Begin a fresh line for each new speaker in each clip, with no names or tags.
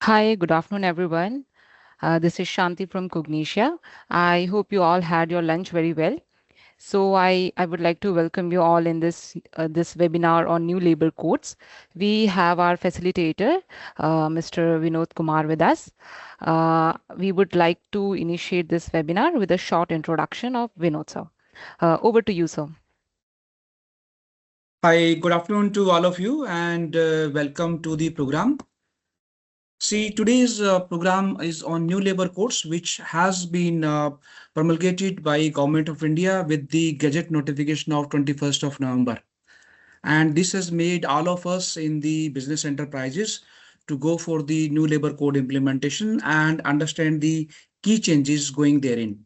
Hi, good afternoon, everyone. This is Shanti from Cognitia. I hope you all had your lunch very well. So I would like to welcome you all in this webinar on new labor codes. We have our facilitator, Mr. Vinod Kumar, with us. We would like to initiate this webinar with a short introduction of Vinod sir. Over to you, sir.
Hi, good afternoon to all of you and welcome to the program. See, today's program is on new labor codes, which has been promulgated by Government of India with the Gazette notification of 21st of November. And this has made all of us in the business enterprises to go for the new labor code implementation and understand the key changes going therein.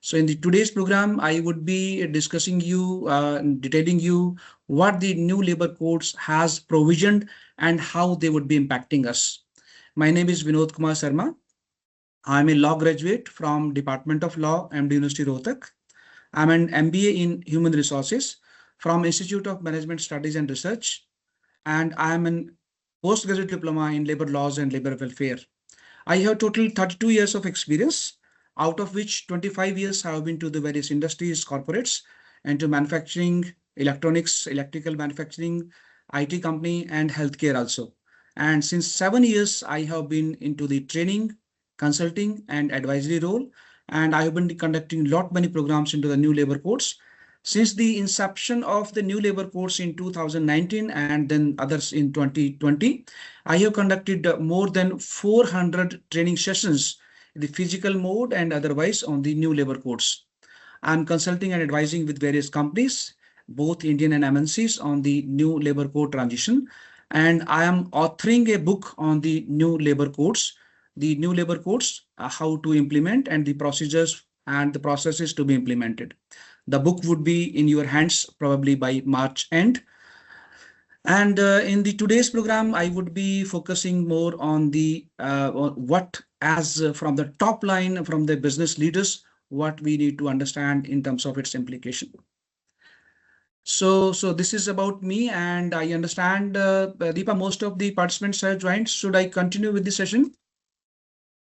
So in the today's program, I would be discussing detailing you what the new labor codes has provisioned and how they would be impacting us. My name is Vinod Kumar Sharma. I'm a law graduate from Department of Law, MD University Rohtak. I'm an MBA in Human Resources from Institute of Management Studies and Research, and I'm an postgraduate diploma in labor laws and labor welfare. I have total 32 years of experience, out of which 25 years have been to the various industries, corporates, and to manufacturing, electronics, electrical manufacturing, IT company, and healthcare also. And since 7 years, I have been into the training, consulting, and advisory role. And I have been conducting lot many programs into the new labor codes. Since the inception of the new labor codes in 2019 and then others in 2020, I have conducted more than 400 training sessions in the physical mode and otherwise on the new labor codes. I'm consulting and advising with various companies, both Indian and MNCs, on the new labor code transition. And I am authoring a book on the new labor codes, how to implement and the procedures and the processes to be implemented. The book would be in your hands probably by March end. And in the today's program, I would be focusing more on the what as from the top line from the business leaders, what we need to understand in terms of its implication. So this is about me, and I understand, Deepa, most of the participants have joined. Should I continue with the session?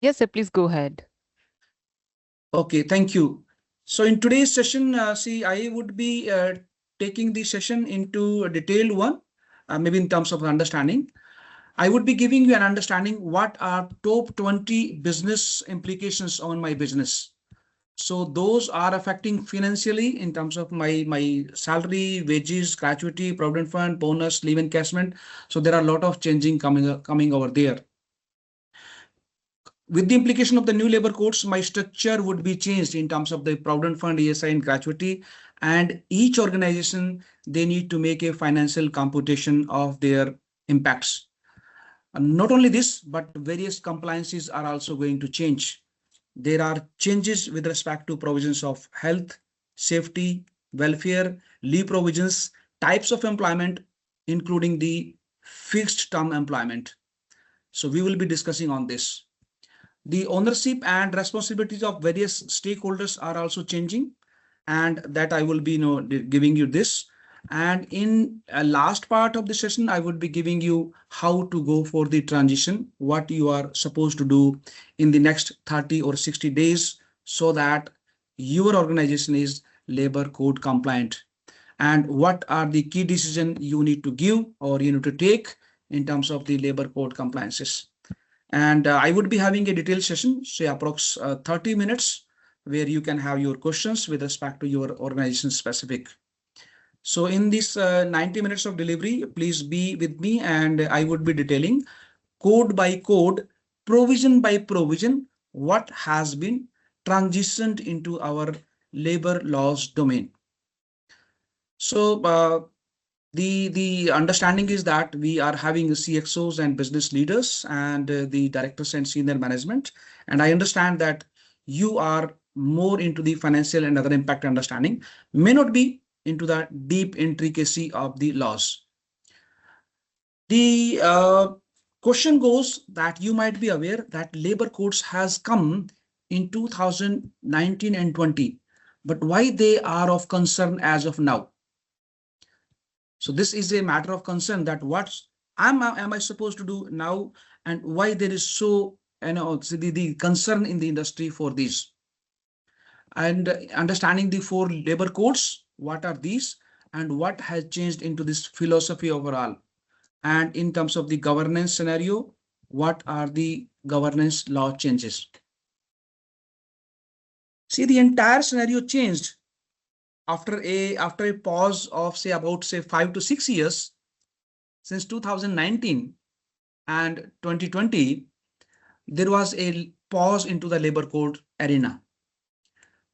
Yes, sir, please go ahead.
Okay, thank you. So in today's session, see, I would be taking the session into a detailed one, maybe in terms of understanding. I would be giving you an understanding what are top 20 business implications on my business. So those are affecting financially in terms of my salary, wages, gratuity, provident fund, bonus, leave encashment. So there are a lot of changing coming over there. With the implication of the new labor codes, my structure would be changed in terms of the provident fund, ESI, and gratuity. And each organization, they need to make a financial computation of their impacts. And not only this, but various compliances are also going to change. There are changes with respect to provisions of health, safety, welfare, leave provisions, types of employment, including the fixed term employment. So we will be discussing on this. The ownership and responsibilities of various stakeholders are also changing, and that I will be giving you this. And in a last part of the session, I would be giving you how to go for the transition, what you are supposed to do in the next 30 or 60 days so that your organization is labor code compliant, and what are the key decisions you need to give or you need to take in terms of the labor code compliances. And I would be having a detailed session, say approx 30 minutes, where you can have your questions with respect to your organization specific. So in this 90 minutes of delivery, please be with me, and I would be detailing code by code, provision by provision, what has been transitioned into our labor laws domain. So the understanding is that we are having CXOs and business leaders and the directors and senior management. And I understand that you are more into the financial and other impact understanding, may not be into the deep intricacy of the laws. The question goes that you might be aware that labor codes has come in 2019 and 20, but why they are of concern as of now? So this is a matter of concern that what am I supposed to do now, and why there is so, the concern in the industry for this, and understanding the four labor codes, what are these, and what has changed into this philosophy overall, and in terms of the governance scenario, what are the governance law changes. See, the entire scenario changed after a pause of say 5 to 6 years since 2019 and 2020. There was a pause into the labor code arena,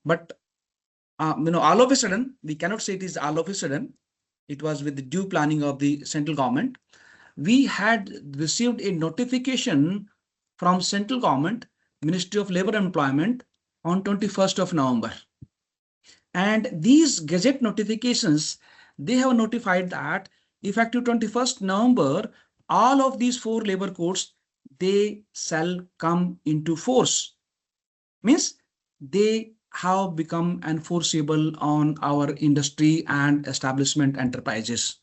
but all of a sudden, we cannot say it is all of a sudden. It was with the due planning of the central government. We had received a notification from central government, Ministry of Labor and Employment, on 21st of November. And these gazette notifications, they have notified that effective 21st November, all of these four labor codes, they shall come into force. Means they have become enforceable on our industry and establishment enterprises.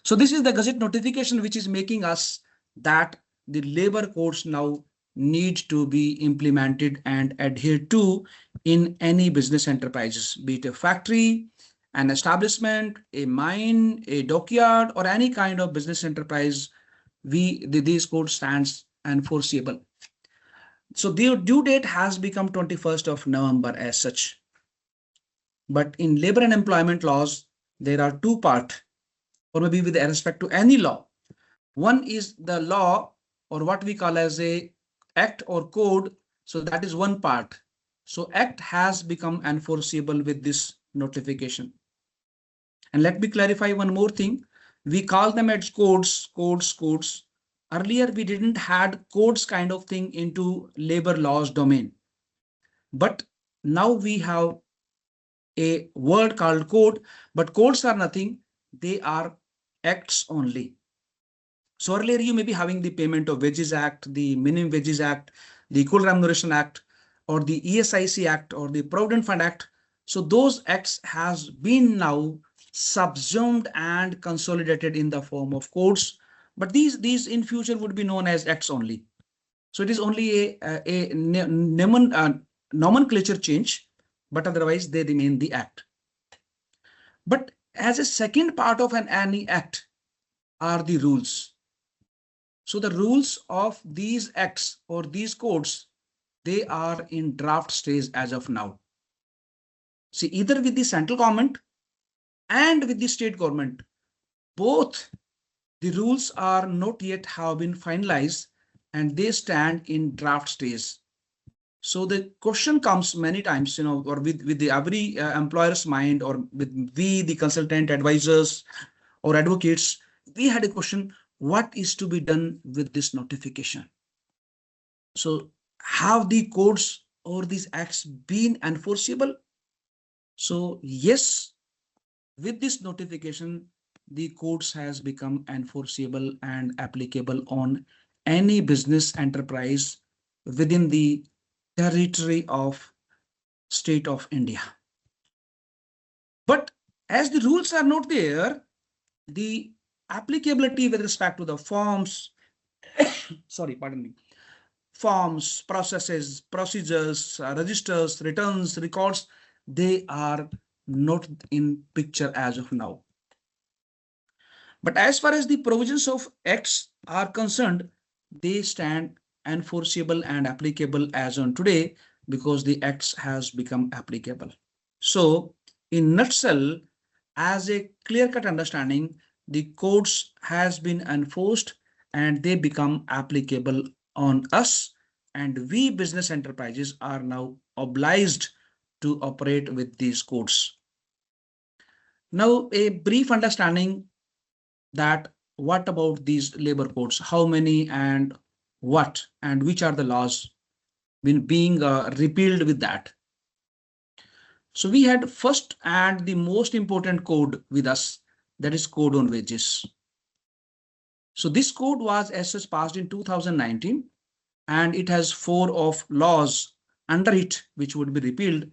So this is the gazette notification which is making us that the labor codes now need to be implemented and adhered to in any business enterprises, be it a factory, an establishment, a mine, a dockyard, or any kind of business enterprise. These codes stands enforceable. So the due date has become 21st of November as such. But in labor and employment laws, there are two parts, or maybe with respect to any law. One is the law, or what we call as a act or code. So that is one part. So act has become enforceable with this notification. And let me clarify one more thing. We call them as codes. Earlier, we didn't had codes kind of thing into labor laws domain. But now we have a word called code, but codes are nothing. They are acts only. So earlier you may be having the Payment of Wages Act, the Minimum Wages Act, the Equal Remuneration Act, or the ESIC Act, or the Provident Fund Act. So those acts has been now subsumed and consolidated in the form of codes. But these in future would be known as acts only. So it is only a nomenclature change, but otherwise they remain the act. But as a second part of any act are the rules. So the rules of these acts or these codes, they are in draft stage as of now. See, either with the central government and with the state government, both the rules are not yet have been finalized and they stand in draft stage. So the question comes many times, or with the every employer's mind, or with we, the consultant advisors or advocates, we had a question, what is to be done with this notification? So have the codes or these acts been enforceable? So yes, with this notification, the codes has become enforceable and applicable on any business enterprise within the territory of state of India. But as the rules are not there, the applicability with respect to the forms, sorry, pardon me, forms, processes, procedures, registers, returns, records, they are not in picture as of now. But as far as the provisions of acts are concerned, they stand enforceable and applicable as on today because the acts has become applicable. So in nutshell, as a clear-cut understanding, the codes has been enforced and they become applicable on us, and we business enterprises are now obliged to operate with these codes. Now, a brief understanding that what about these labor codes, how many and what and which are the laws being repealed with that. So we had first and the most important code with us, that is code on wages. So this code was as such passed in 2019 and it has four of laws under it which would be repealed,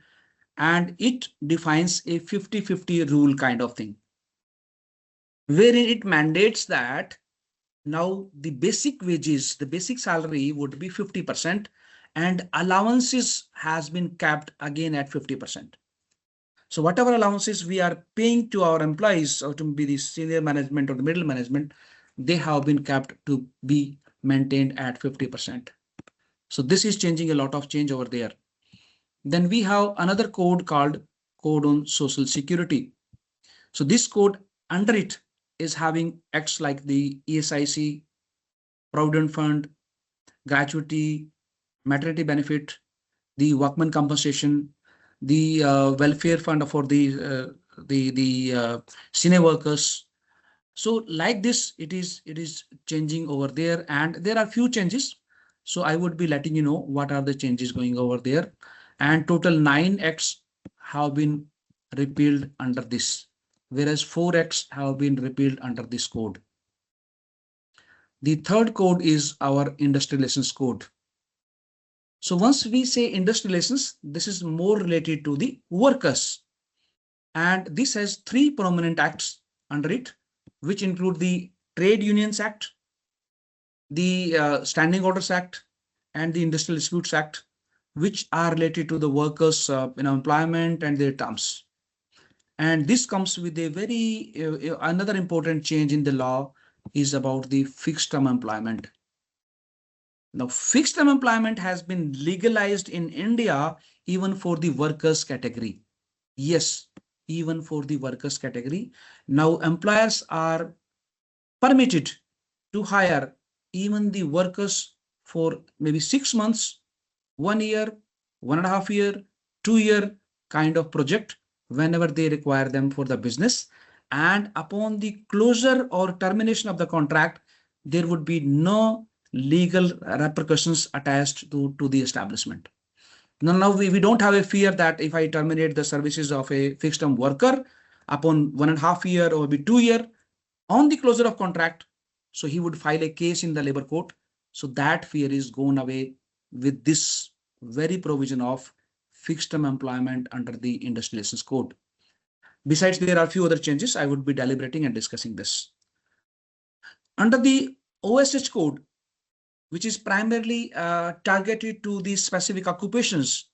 and it defines a 50-50 rule kind of thing, wherein it mandates that Now the basic wages, the basic salary would be 50%, and allowances has been capped again at 50%. So whatever allowances we are paying to our employees or to be the senior management or the middle management, they have been capped to be maintained at 50%. So this is changing a lot of change over there. Then we have another code called Code on Social Security. So this code under it is having acts like the ESIC, Provident Fund, gratuity, maternity benefit, the workman compensation, the welfare fund for the senior workers. So like this, it is changing over there, and there are few changes. So I would be letting you know what are the changes going over there. And total 9 acts have been repealed under this, whereas 4 acts have been repealed under this code. The third code is our industrial license code. So once we say industrial license, this is more related to the workers. And this has 3 prominent acts under it, which include the Trade Unions Act, the Standing Orders Act, and the Industrial Disputes Act, which are related to the workers' employment and their terms. And this comes with a very another important change in the law is about the fixed term employment. Now, fixed term employment has been legalized in India even for the workers category. Yes, even for the workers category. Now, employers are permitted to hire even the workers for maybe 6 months, 1 year, 1.5 year, 2 year kind of project whenever they require them for the business. And upon the closure or termination of the contract, there would be no legal repercussions attached to the establishment. Now we don't have a fear that if I terminate the services of a fixed term worker upon 1.5 year or maybe 2 year on the closure of contract, so he would file a case in the labor court. So that fear is gone away with this very provision of fixed term employment under the industrial license code. Besides, there are a few other changes. I would be deliberating and discussing this. Under the OSH code, which is primarily targeted to the specific occupations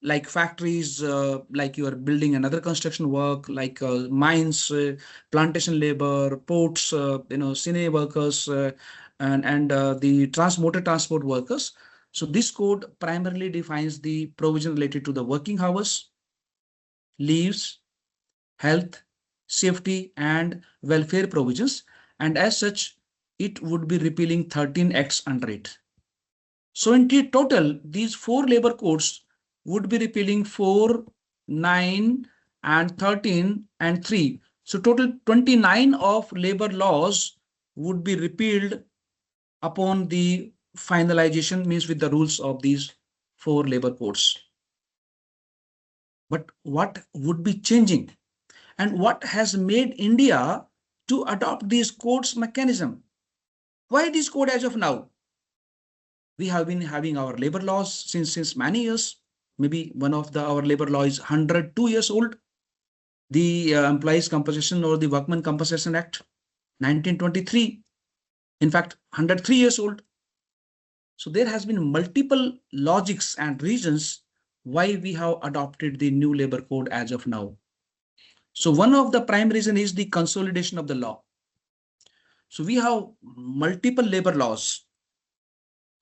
like factories, like you are building another construction work, like mines, plantation labor, ports, senior workers, and the motor transport workers. So this code primarily defines the provision related to the working hours, leaves, health, safety, and welfare provisions. And as such, it would be repealing 13 acts under it. So in total, these 4 labor codes would be repealing 4, 9, and 13, and 3. So total 29 of labor laws would be repealed upon the finalization, means with the rules of these 4 labor codes. But what would be changing? And what has made India to adopt these codes mechanism? Why this code as of now? We have been having our labor laws since many years. Maybe one of our labor law is 102 years old. The Employees Compensation or the Workman Compensation Act, 1923. In fact, 103 years old. So there has been multiple logics and reasons why we have adopted the new labor code as of now. So one of the prime reason is the consolidation of the law. So we have multiple labor laws,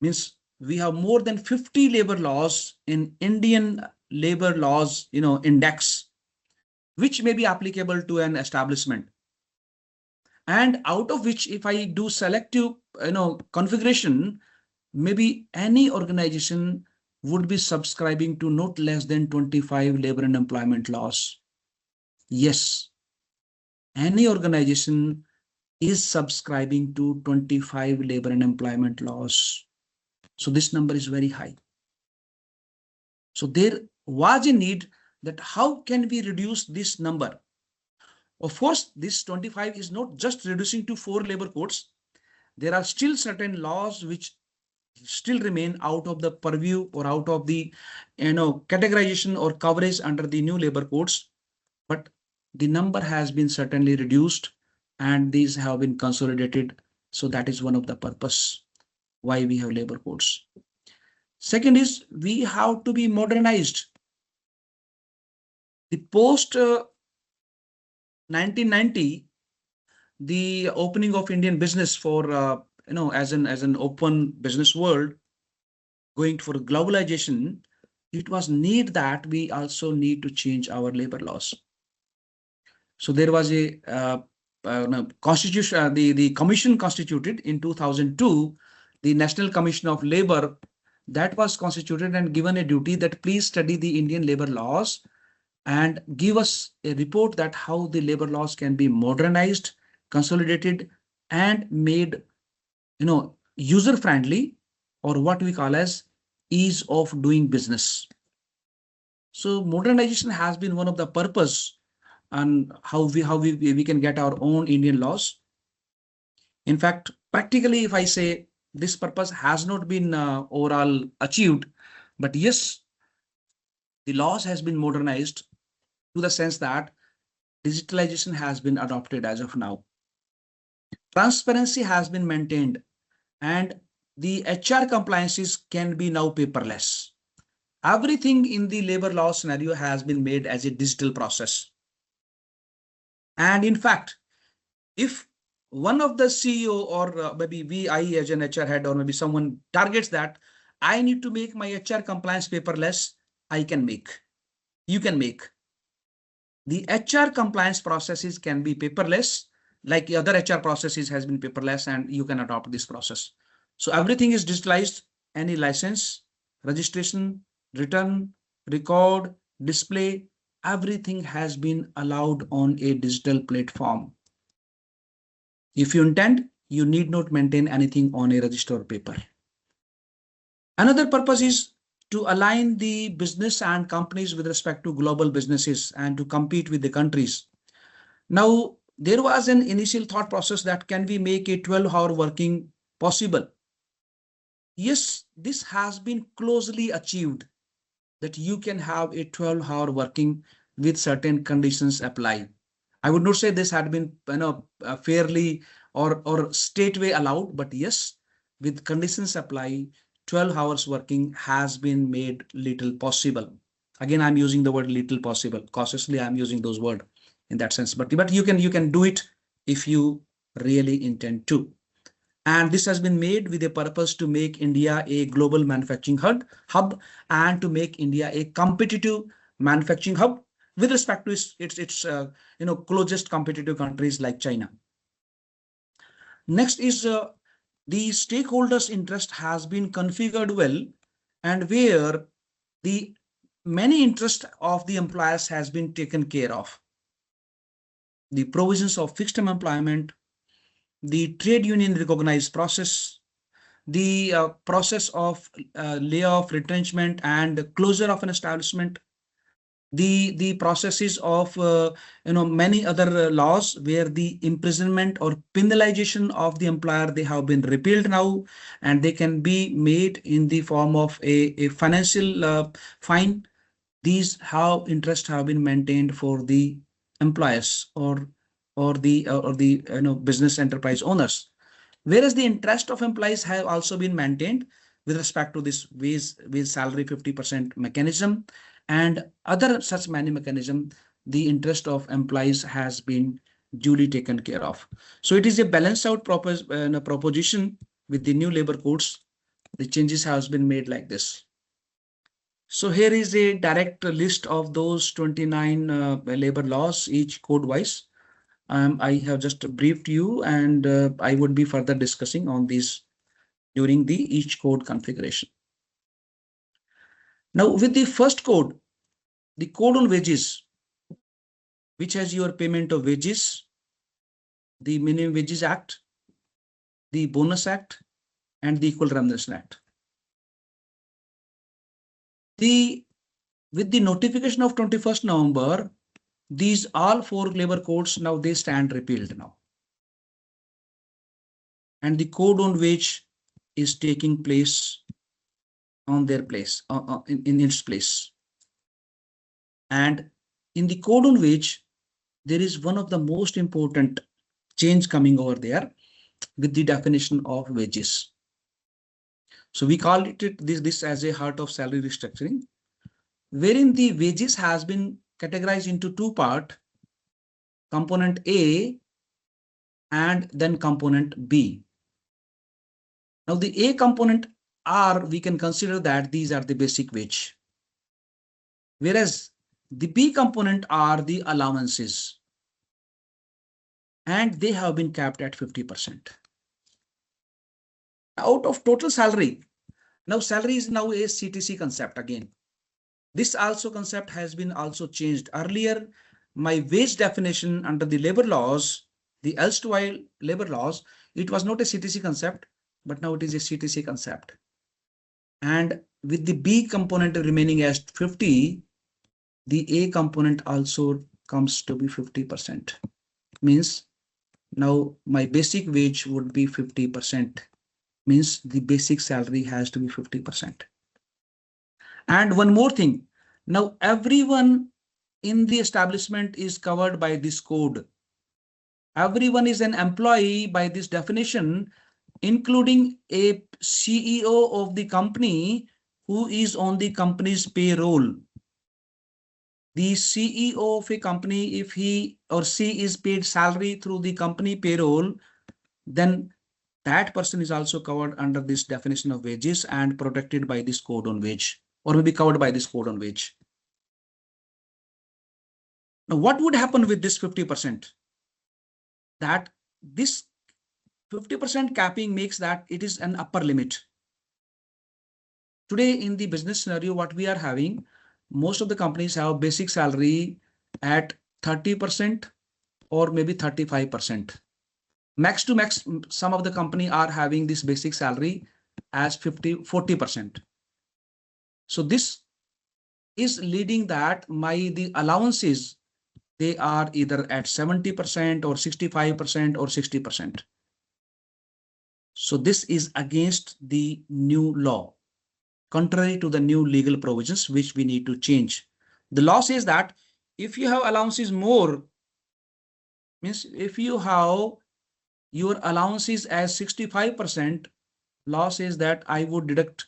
means we have more than 50 labor laws in Indian labor laws, index, which may be applicable to an establishment. And out of which, if I do selective, configuration, maybe any organization would be subscribing to not less than 25 labor and employment laws. Yes, any organization is subscribing to 25 labor and employment laws. So this number is very high. So there was a need that how can we reduce this number? Of course, this 25 is not just reducing to 4 labor codes. There are still certain laws which still remain out of the purview or out of the categorization or coverage under the new labor codes. But the number has been certainly reduced and these have been consolidated So that is one of the purpose why we have labor codes. Second is we have to be modernized. The post 1990, the opening of Indian business for as an open business world, going for globalization, it was need that we also need to change our labor laws. So there was a no, constitution, the commission constituted in 2002, the National Commission of Labor, that was constituted and given a duty that please study the Indian labor laws and give us a report that how the labor laws can be modernized, consolidated, and made user friendly, or what we call as ease of doing business. So modernization has been one of the purpose and how we can get our own Indian laws. In fact, practically, if I say this purpose has not been overall achieved, but yes, the laws has been modernized to the sense that digitalization has been adopted as of now. Transparency has been maintained, and the HR compliances can be now paperless. Everything in the labor law scenario has been made as a digital process. And in fact, if one of the CEO or maybe I as an HR head or maybe someone targets that I need to make my HR compliance paperless, I can make. You can make. The HR compliance processes can be paperless, like the other HR processes has been paperless, and you can adopt this process. So everything is digitalized. Any license, registration, return, record, display, everything has been allowed on a digital platform. If you intend, you need not maintain anything on a register or paper. Another purpose is to align the business and companies with respect to global businesses and to compete with the countries. Now, there was an initial thought process that can we make a 12-hour working possible? Yes, this has been closely achieved, that you can have a 12-hour working with certain conditions apply. I would not say this had been fairly or straightway allowed, but yes, with conditions apply, 12 hours working has been made little possible. Again, I'm using the word little possible. Cautiously, I'm using those words in that sense. But you can do it if you really intend to. And this has been made with a purpose to make India a global manufacturing hub and to make India a competitive manufacturing hub with respect to its closest competitive countries like China. Next is the stakeholders' interest has been configured well, and where the many interest of the employers has been taken care of. The provisions of fixed term employment, the trade union recognized process, the process of layoff, retrenchment, and closure of an establishment, the processes of many other laws where the imprisonment or penalization of the employer, they have been repealed now, and they can be made in the form of a financial fine. These how interest have been maintained for the employers or the business enterprise owners, whereas the interest of employees have also been maintained with respect to this wage salary 50% mechanism and other such many mechanism. The interest of employees has been duly taken care of. So it is a balanced out proposition with the new labor codes. The changes has been made like this. So here is a direct list of those 29 labor laws, each code wise. I have just briefed you, and I would be further discussing on these during the each code configuration. Now, with the first code, the code on wages, which has your payment of wages, the Minimum Wages Act, the Bonus Act, and the Equal Remuneration Act. With the notification of 21st November, these all four labor codes now they stand repealed now. And the code on wage is taking place on their place, in its place. And in the code on wage, there is one of the most important change coming over there. with the definition of wages. So we call this as a heart of salary restructuring, wherein the wages has been categorized into two parts, component A and then component B. Now the A component are, we can consider that these are the basic wage, whereas the B component are the allowances, and they have been capped at 50%. Out of total salary, now salary is now a CTC concept again. This also concept has been also changed. Earlier, my wage definition under the labor laws, the erstwhile labor laws, it was not a CTC concept, but now it is a CTC concept. And with the B component remaining as 50, the A component also comes to be 50%. Means now my basic wage would be 50%. Means the basic salary has to be 50%. And one more thing, now everyone in the establishment is covered by this code. Everyone is an employee by this definition, including a CEO of the company who is on the company's payroll. The CEO of a company, if he or she is paid salary through the company payroll, then that person is also covered under this definition of wages and protected by this code on wage, or will be covered by this code on wage. Now, what would happen with this 50%? That this 50% capping makes that it is an upper limit. Today in the business scenario, what we are having, most of the companies have basic salary at 30% or maybe 35%. Max to max, some of the company are having this basic salary as 40%. So this is leading that the allowances, they are either at 70% or 65% or 60%. So this is against the new law, contrary to the new legal provisions, which we need to change. The law says that if you have allowances more, means if you have your allowances as 65%, law says that I would deduct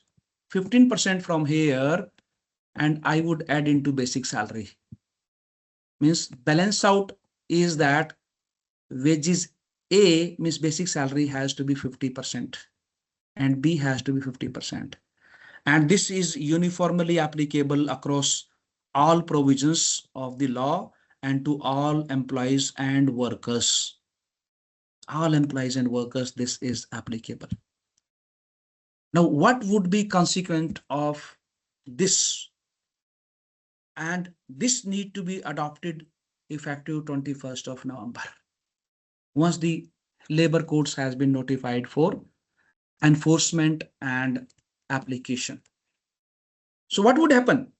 15% from here and I would add into basic salary. Means balance out is that wages A, means basic salary has to be 50% and B has to be 50%. And this is uniformly applicable across all provisions of the law and to all employees and workers. All employees and workers, this is applicable. Now, what would be consequent of this? And this need to be adopted effective 21st of November. Once the labor codes has been notified for enforcement and application. So what would happen?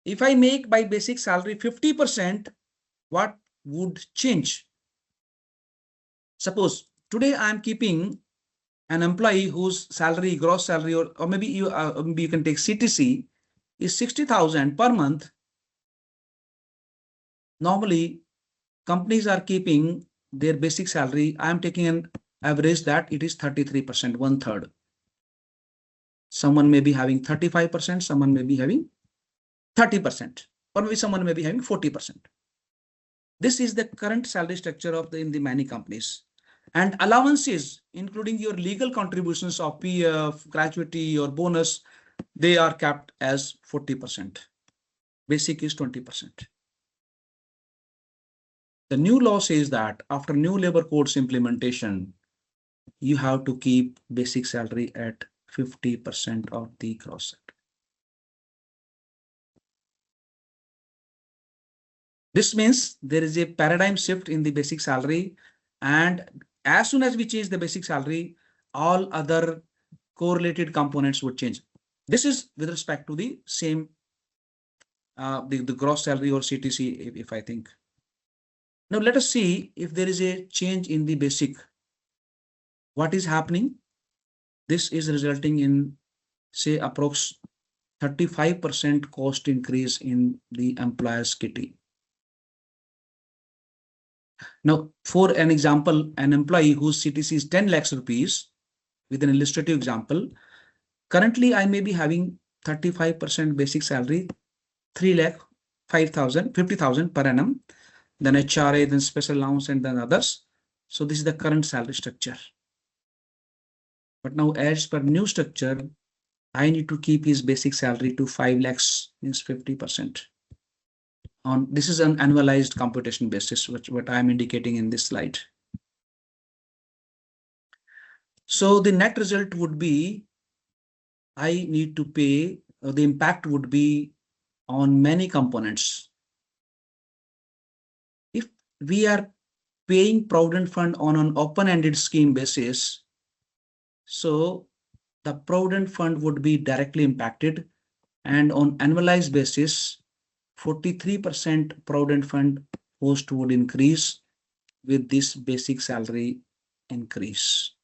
If I make my basic salary 50%, what would change? Suppose today I'm keeping an employee whose salary, gross salary, or maybe you can take CTC is 60,000 per month. Normally, companies are keeping their basic salary. I'm taking an average that it is 33%, 1/3. Someone may be having 35%, someone may be having 30%, or maybe someone may be having 40%. This is the current salary structure of in the many companies. And allowances, including your legal contributions of PF, gratuity, or bonus, they are capped as 40%. Basic is 20%. The new law says that after new labor codes implementation, you have to keep basic salary at 50% of the gross salary. This means there is a paradigm shift in the basic salary, and as soon as we change the basic salary, all other correlated components would change. This is with respect to the same the gross salary or CTC, if I think. Now let us see if there is a change in the basic. What is happening? This is resulting in, say, approx 35% cost increase in the employer's kitty. Now, for an example, an employee whose CTC is 10 lakhs rupees, with an illustrative example, currently I may be having 35% basic salary, 3 lakh 5,000, 50,000 per annum, then HRA, then special allowance, and then others. So this is the current salary structure. But now, as per new structure, I need to keep his basic salary to 5 lakhs, means 50%. On this is an annualized computation basis, which what I am indicating in this slide. So the net result would be I need to pay, the impact would be on many components. If we are paying Provident Fund on an open-ended scheme basis, so the Provident Fund would be directly impacted, and on annualized basis, 43% Provident Fund cost would increase with this basic salary increase.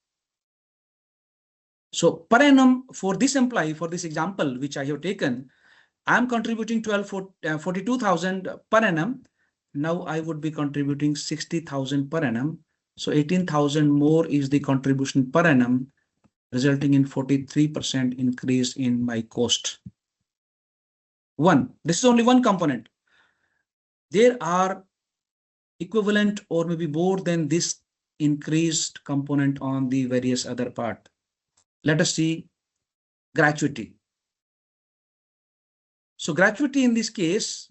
So per annum for this employee, for this example, which I have taken, I am contributing 42,000 per annum. Now I would be contributing 60,000 per annum. So 18,000 more is the contribution per annum, resulting in 43% increase in my cost. This is only one component. There are equivalent or maybe more than this increased component on the various other part. Let us see gratuity. So gratuity in this case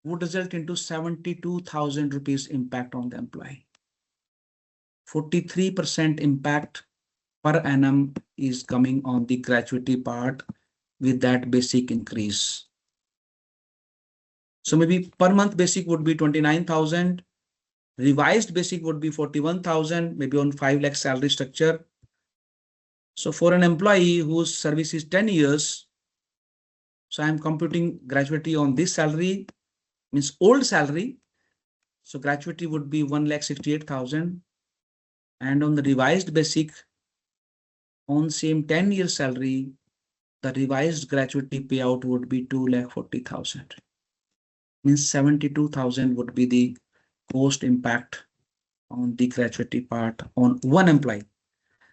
would result into 72,000 rupees impact on the employee. 43% impact per annum is coming on the gratuity part with that basic increase. So maybe per month basic would be 29,000. Revised basic would be 41,000, maybe on 5 lakh salary structure. So for an employee whose service is 10 years, so I'm computing gratuity on this salary, means old salary. So gratuity would be 1,68,000. And on the revised basic, on same 10-year salary, the revised gratuity payout would be 2,40,000. Means 72,000 would be the cost impact on the gratuity part on one employee.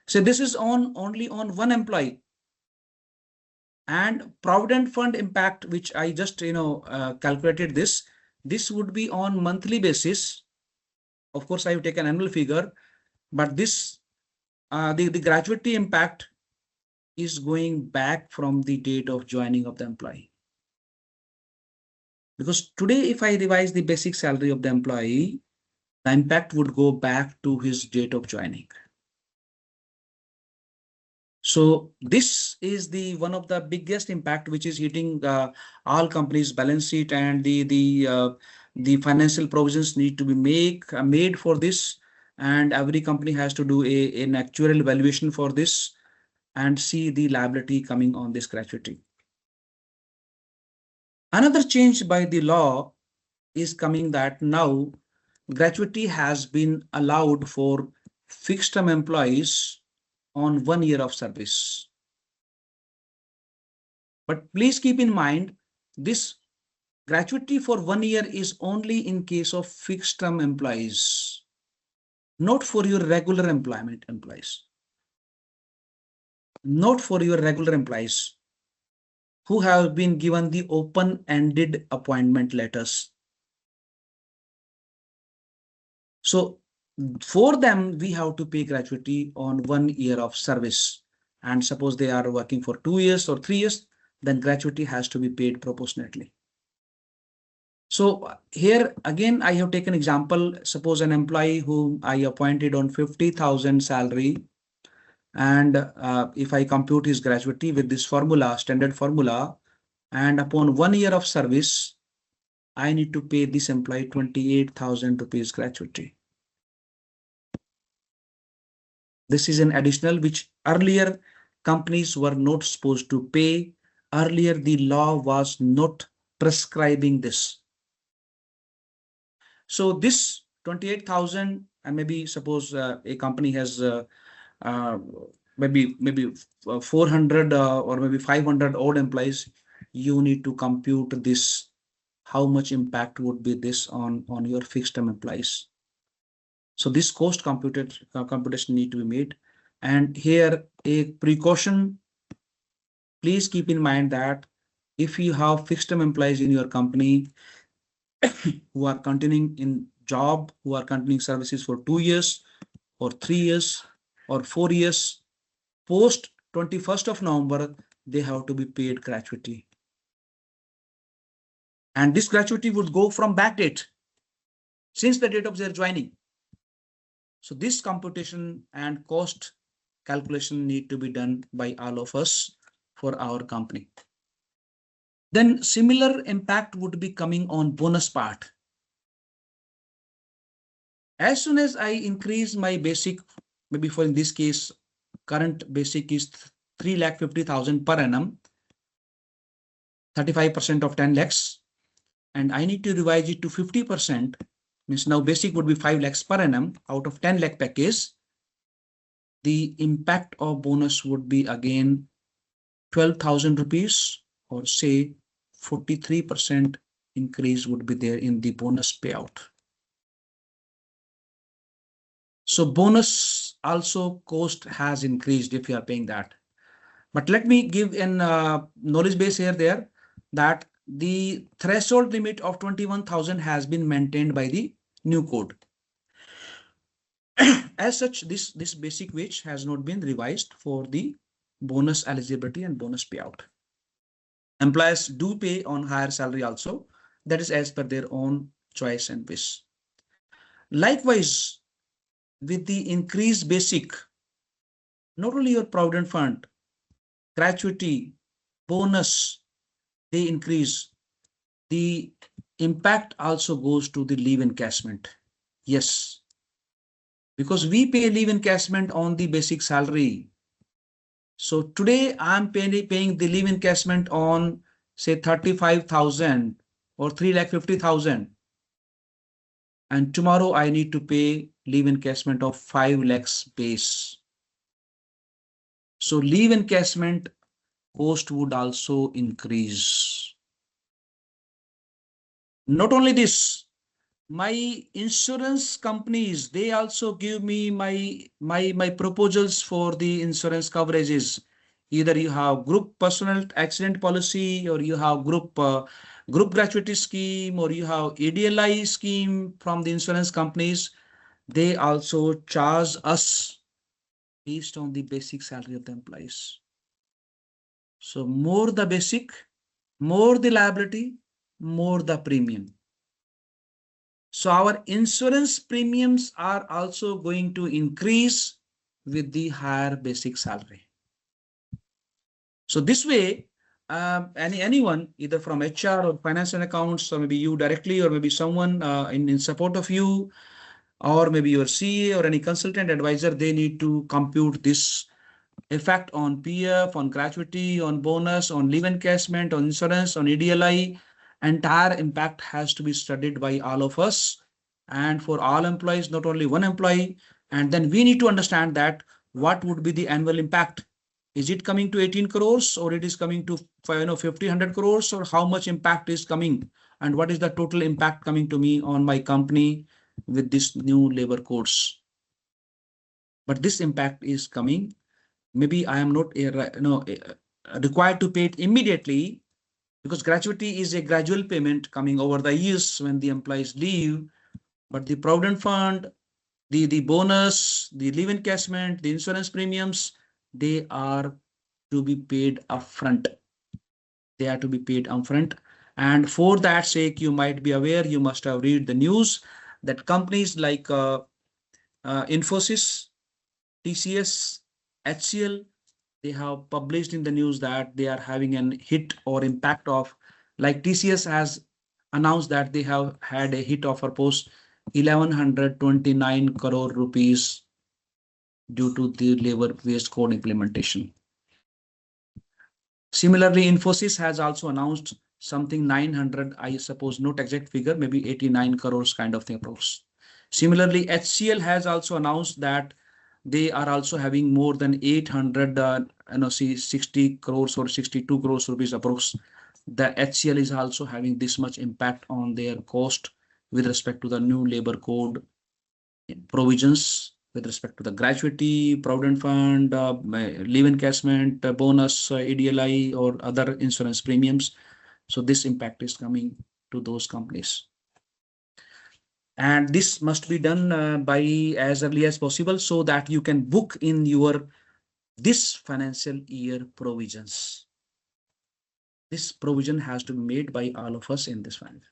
So this is only on one employee. And Provident Fund impact, which I just calculated this would be on monthly basis. Of course, I have taken annual figure, but this the gratuity impact is going back from the date of joining of the employee. Because today, if I revise the basic salary of the employee, the impact would go back to his date of joining. So this is the one of the biggest impact which is hitting all companies' balance sheet, and the financial provisions need to be made for this, and every company has to do an actuarial valuation for this and see the liability coming on this gratuity. Another change by the law is coming that now gratuity has been allowed for fixed term employees on 1 year of service. But please keep in mind, this gratuity for 1 year is only in case of fixed term employees, not for your regular employees. Not for your regular employees who have been given the open-ended appointment letters. So for them, we have to pay gratuity on 1 year of service. And suppose they are working for 2 years or 3 years, then gratuity has to be paid proportionately. So here again, I have taken example. Suppose an employee whom I appointed on 50,000 salary, and if I compute his gratuity with this formula, standard formula, and upon 1 year of service, I need to pay this employee 28,000 rupees gratuity. This is an additional which earlier companies were not supposed to pay. Earlier, the law was not prescribing this. So this 28,000, and maybe suppose a company has maybe 400 or maybe 500 odd employees, you need to compute this. How much impact would be this on your fixed term employees? So this cost computation need to be made. And here a precaution, please keep in mind that if you have fixed term employees in your company who are continuing in job, who are continuing services for 2 years or 3 years or 4 years, post 21st of November, they have to be paid gratuity. And this gratuity would go from back date since the date of their joining. So this computation and cost calculation need to be done by all of us for our company. Then similar impact would be coming on bonus part. As soon as I increase my basic, maybe for in this case, current basic is 3,50,000 per annum, 35% of 10 lakhs, and I need to revise it to 50%, means now basic would be 5 lakhs per annum out of 10 lakh package. The impact of bonus would be again 12,000 rupees, or say 43% increase would be there in the bonus payout. So bonus also cost has increased if you are paying that. But let me give an knowledge base here there that the threshold limit of 21,000 has been maintained by the new code. As such, this basic wage has not been revised for the bonus eligibility and bonus payout. Employers do pay on higher salary also. That is as per their own choice and wish. Likewise, with the increased basic, not only your provident fund, gratuity, bonus, they increase. The impact also goes to the leave encashment. Yes, because we pay leave encashment on the basic salary. So today I'm paying the leave encashment on say 35,000 or 3,50,000. And tomorrow I need to pay leave encashment of 5 lakhs base. So leave encashment cost would also increase. Not only this, my insurance companies, they also give me my proposals for the insurance coverages. Either you have group personal accident policy, or you have group gratuity scheme, or you have ADLI scheme from the insurance companies. They also charge us based on the basic salary of the employees. So more the basic, more the liability, more the premium. So our insurance premiums are also going to increase with the higher basic salary. So this way, anyone either from HR or finance and accounts, or maybe you directly, or maybe someone in support of you, or maybe your CA or any consultant advisor, they need to compute this effect on PF, on gratuity, on bonus, on leave encashment, on insurance, on EDLI. Entire impact has to be studied by all of us, and for all employees, not only one employee. And then we need to understand that what would be the annual impact. Is it coming to 18 crores, or it is coming to 50, 100 crores, or how much impact is coming, and what is the total impact coming to me on my company with this new labor codes. But this impact is coming. Maybe I am not required to pay it immediately, because gratuity is a gradual payment coming over the years when the employees leave. But the provident fund, the bonus, the leave encashment, the insurance premiums, they are to be paid upfront. They are to be paid upfront. And for that sake, you might be aware, you must have read the news that companies like Infosys, TCS, HCL, they have published in the news that they are having an hit or impact of, like TCS has announced that they have had a hit of post 1129 crore rupees due to the labor wage code implementation. Similarly, Infosys has also announced something 900, I suppose, not exact figure, maybe 89 crores kind of thing approach. Similarly, HCL has also announced that they are also having more than 800, 60 crores or 62 crores rupees approx. The HCL is also having this much impact on their cost with respect to the new labor code provisions with respect to the gratuity, provident fund, leave encashment, bonus, EDLI, or other insurance premiums. So this impact is coming to those companies. And this must be done by as early as possible so that you can book in your this financial year provisions. This provision has to be made by all of us in this fund.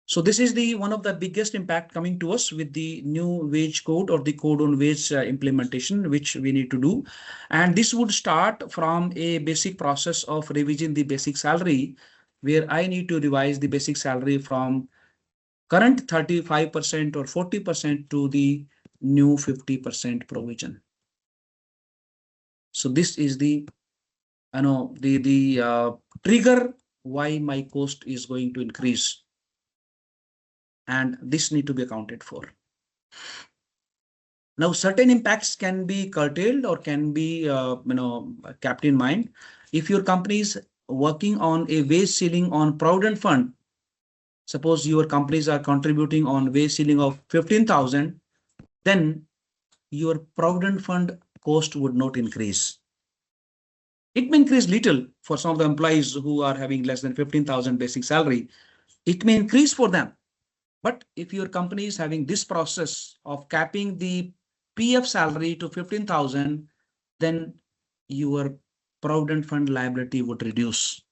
So this is the one of the biggest impact coming to us with the new wage code or the code on wage implementation, which we need to do. And this would start from a basic process of revision the basic salary, where I need to revise the basic salary from current 35% or 40% to the new 50% provision. So this is the trigger why my cost is going to increase, and this need to be accounted for. Now certain impacts can be curtailed or can be kept in mind. If your company is working on a wage ceiling on provident fund, suppose your companies are contributing on wage ceiling of 15,000, then your provident fund cost would not increase. It may increase little for some of the employees who are having less than 15,000 basic salary. It may increase for them. But if your company is having this process of capping the PF salary to 15,000, then your provident fund liability would reduce.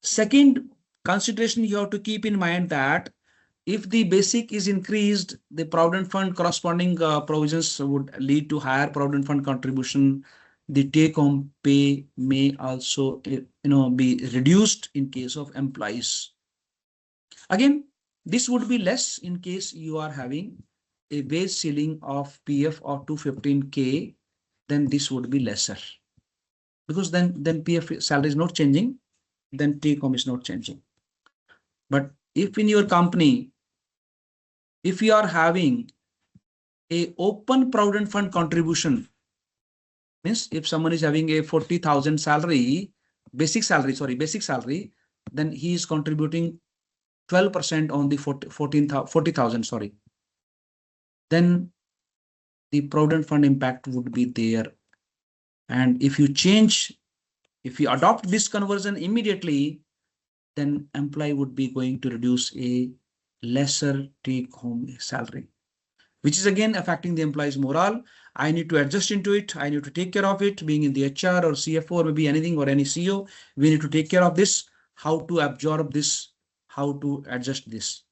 Second consideration you have to keep in mind that if the basic is increased, the provident fund corresponding provisions would lead to higher provident fund contribution. The take home pay may also be reduced in case of employees. Again, this would be less in case you are having a base ceiling of PF of 215K, then this would be lesser, because then PF salary is not changing, then take home is not changing. But if in your company, if you are having a open provident fund contribution, means if someone is having a 40,000 salary, basic salary, then he is contributing 12% on the 40,000, sorry, then the provident fund impact would be there. And if you adopt this conversion immediately, then employee would be going to reduce a lesser take home salary, which is again affecting the employee's morale. I need to adjust into it. I need to take care of it, being in the HR or CFO or maybe anything or any CEO. We need to take care of this, how to absorb this, how to adjust this.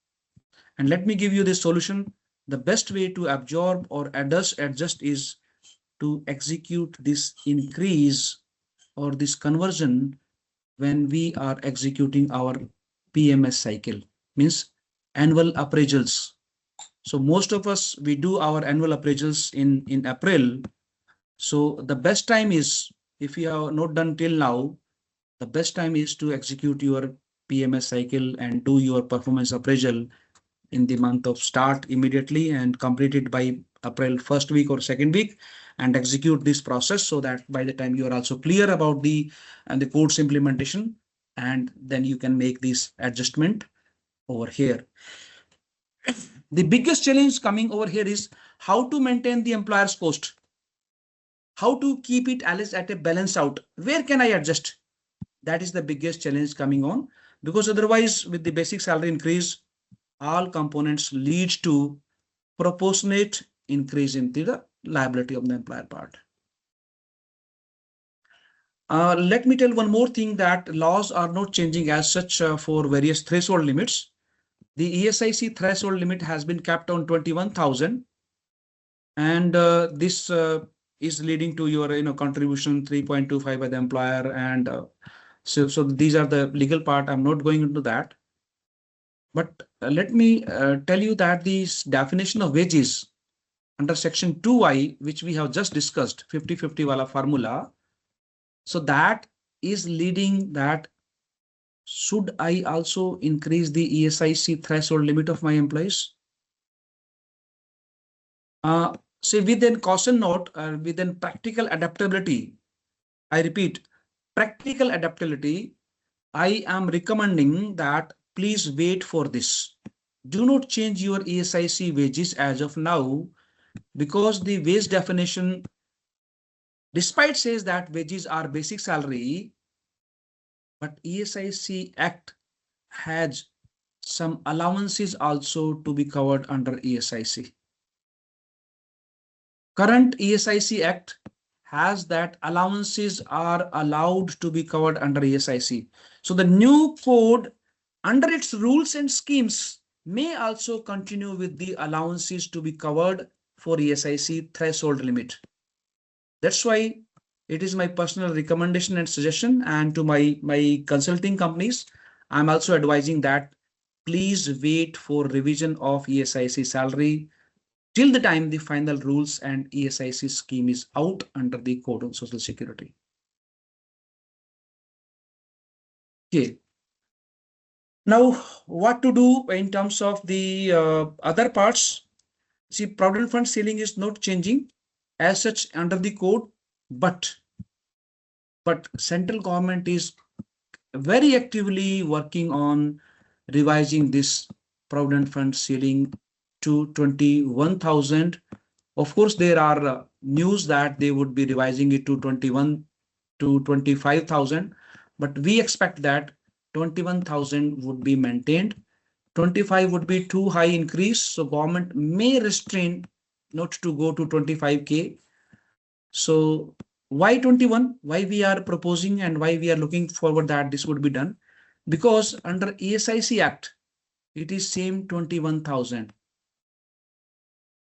And let me give you this solution. The best way to absorb or adjust is to execute this increase or this conversion when we are executing our PMS cycle, means annual appraisals. So most of us, we do our annual appraisals in April. So the best time is, if you have not done till now, the best time is to execute your PMS cycle and do your performance appraisal in the month of start immediately and complete it by April first week or second week, and execute this process so that by the time you are also clear about the code's implementation, and then you can make this adjustment over here. The biggest challenge coming over here is how to maintain the employer's cost, how to keep it at a balance out. Where can I adjust? That is the biggest challenge coming on, because otherwise with the basic salary increase, all components leads to proportionate increase in the liability of the employer part. Let me tell one more thing, that laws are not changing as such for various threshold limits. The ESIC threshold limit has been capped on 21,000, and this is leading to your contribution 3.25 by the employer, and so these are the legal part. I'm not going into that. But let me tell you that this definition of wages under section 2I, which we have just discussed, 50-50 wala formula. So that is leading that should I also increase the ESIC threshold limit of my employees? So within caution note, within practical adaptability, I repeat, practical adaptability, I am recommending that please wait for this. do not change your ESIC wages as of now, because the wage definition, despite says that wages are basic salary, but ESIC Act has some allowances also to be covered under ESIC. Current ESIC Act has that allowances are allowed to be covered under ESIC. So the new code, under its rules and schemes, may also continue with the allowances to be covered for ESIC threshold limit. That's why it is my personal recommendation and suggestion, and to my consulting companies, I'm also advising that please wait for revision of ESIC salary till the time the final rules and ESIC scheme is out under the Code on Social Security. Okay. Now, what to do in terms of the other parts? See, Provident Fund ceiling is not changing as such under the code, but central government is very actively working on revising this Provident Fund ceiling to 21,000. Of course, there are news that they would be revising it to 21 to 25,000, but we expect that 21,000 would be maintained. 25 would be too high increase, so government may restrain not to go to 25K. So why 21? Why we are proposing and why we are looking forward that this would be done? Because under ESIC Act, it is same 21,000.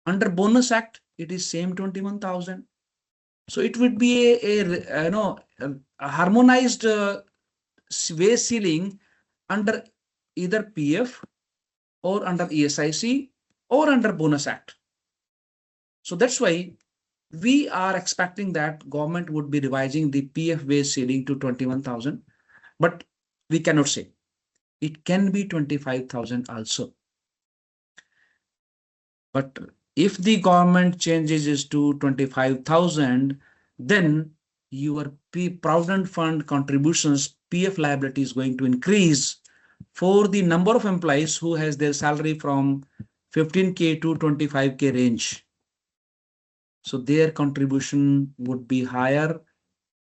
Under Bonus Act, it is same 21,000. So it would be a harmonized wage ceiling under either PF or under ESIC or under Bonus Act. So that's why we are expecting that government would be revising the PF wage ceiling to 21,000, but we cannot say. It can be 25,000 also. But if the government changes it to 25,000, then your Provident Fund contributions, PF liability is going to increase for the number of employees who has their salary from 15K to 25K range. So their contribution would be higher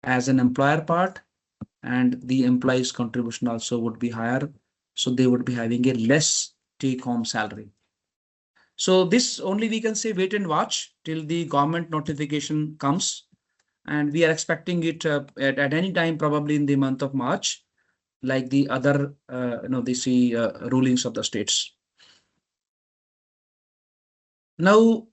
as an employer part, and the employees contribution also would be higher. So they would be having a less take home salary. So this only we can say wait and watch till the government notification comes, and we are expecting it at any time, probably in the month of March, like the other rulings of the states. Now,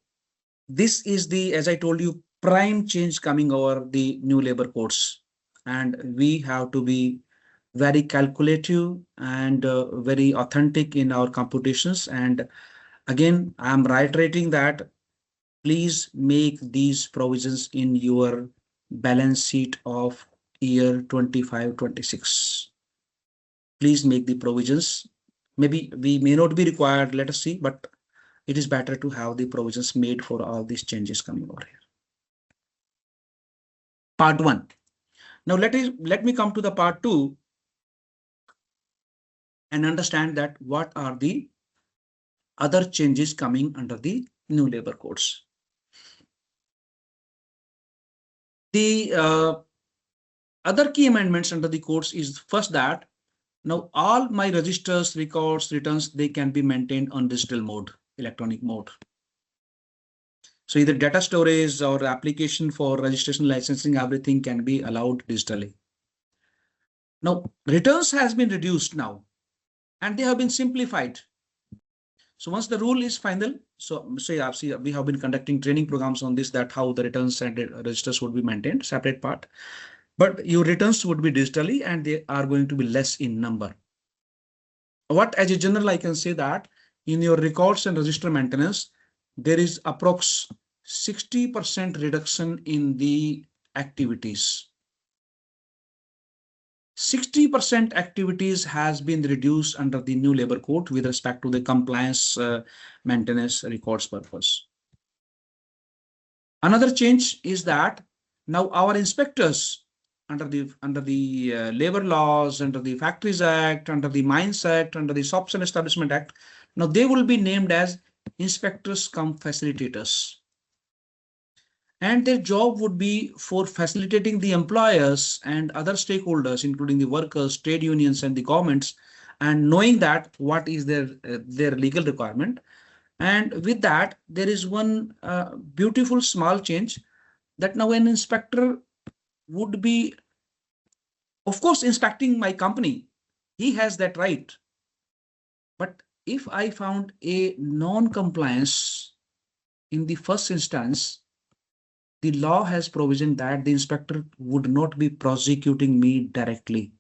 this is the, as I told you, prime change coming over the new labor codes, and we have to be very calculative and very authentic in our computations. And again, I am reiterating that please make these provisions in your balance sheet of year 25-26. Please make the provisions. Maybe we may not be required, let us see, but it is better to have the provisions made for all these changes coming over here. Part 1. Now let me come to the part 2 and understand that what are the other changes coming under the new labor codes. The other key amendments under the codes is first that now all my registers, records, returns, they can be maintained on digital mode, electronic mode. So either data storage or application for registration, licensing, everything can be allowed digitally. Now returns has been reduced now, and they have been simplified. So once the rule is final, so yeah, see, we have been conducting training programs on this, that how the returns and registers would be maintained, separate part. But your returns would be digitally and they are going to be less in number. What as a general, I can say that in your records and register maintenance, there is approx 60% reduction in the activities. 60% activities has been reduced under the new labor code with respect to the compliance maintenance records purpose. Another change is that now our inspectors, under the labor laws, under the Factories Act, under the Mines Act, under the Shops and Establishment Act. Now they will be named as inspectors cum facilitators. And their job would be for facilitating the employers and other stakeholders, including the workers, trade unions, and the governments, and knowing that what is their legal requirement. And with that, there is one beautiful small change, that now an inspector would be, of course, inspecting my company. He has that right. But if I found a non-compliance in the first instance, the law has provision that the inspector would not be prosecuting me directly.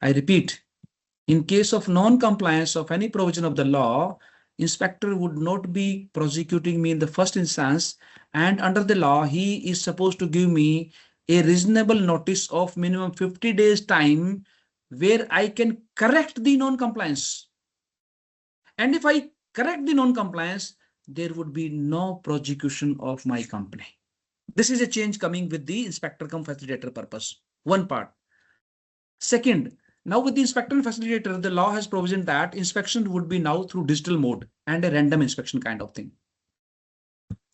I repeat, in case of non-compliance of any provision of the law, inspector would not be prosecuting me in the first instance, and under the law, he is supposed to give me a reasonable notice of minimum 50 days time where I can correct the non-compliance. And if I correct the non-compliance, there would be no prosecution of my company. This is a change coming with the inspector cum facilitator purpose. One part. Second, now with the inspector and facilitator, the law has provision that inspection would be now through digital mode and a random inspection kind of thing.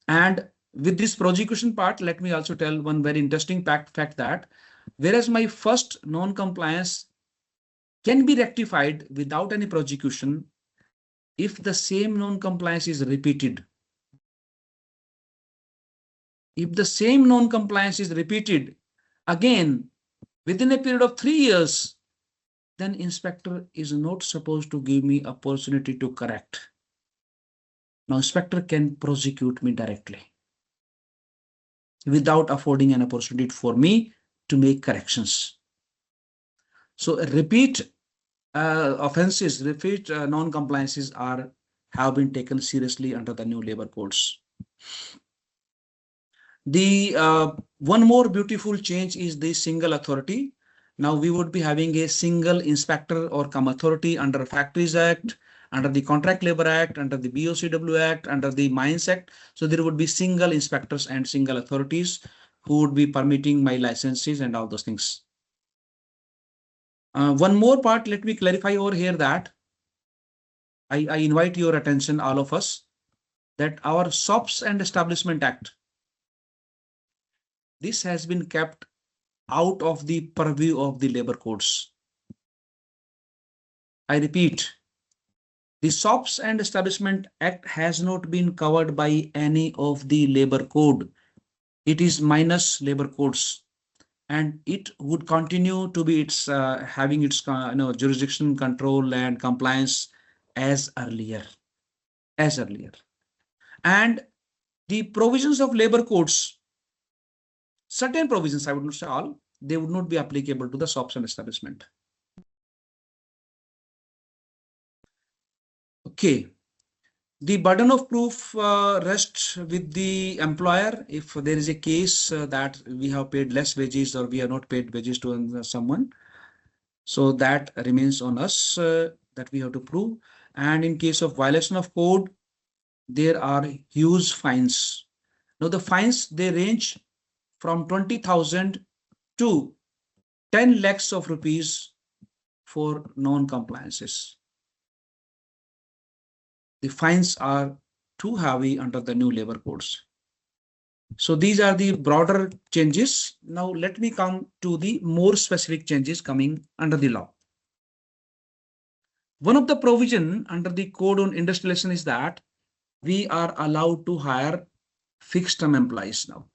And with this prosecution part, let me also tell one very interesting fact that whereas my first non-compliance can be rectified without any prosecution, if the same non-compliance is repeated. If the same non-compliance is repeated again within a period of 3 years, then inspector is not supposed to give me opportunity to correct. Now inspector can prosecute me directly without affording an opportunity for me to make corrections. So repeat offenses, repeat non-compliances have been taken seriously under the new labor codes. The one more beautiful change is the single authority. Now we would be having a single inspector or cum authority under Factories Act, under the Contract Labor Act, under the BOCW Act, under the Mines Act. So there would be single inspectors and single authorities who would be permitting my licenses and all those things. One more part, let me clarify over here that I invite your attention, all of us, that our Shops and Establishment Act, this has been kept out of the purview of the labor codes. I repeat, the Shops and Establishment Act has not been covered by any of the labor code. It is minus labor codes, and it would continue to be having its jurisdiction, control, and compliance as earlier. And the provisions of labor codes, certain provisions, I would not say all, they would not be applicable to the shops and establishment. Okay. The burden of proof rests with the employer. If there is a case that we have paid less wages or we have not paid wages to someone, so that remains on us that we have to prove. And in case of violation of code, there are huge fines. Now the fines, they range from 20,000 to 10 lakhs of rupees for non-compliances. The fines are too heavy under the new labor codes. So these are the broader changes. Now let me come to the more specific changes coming under the law. One of the provision under the code on industrialization is that we are allowed to hire fixed term employees now.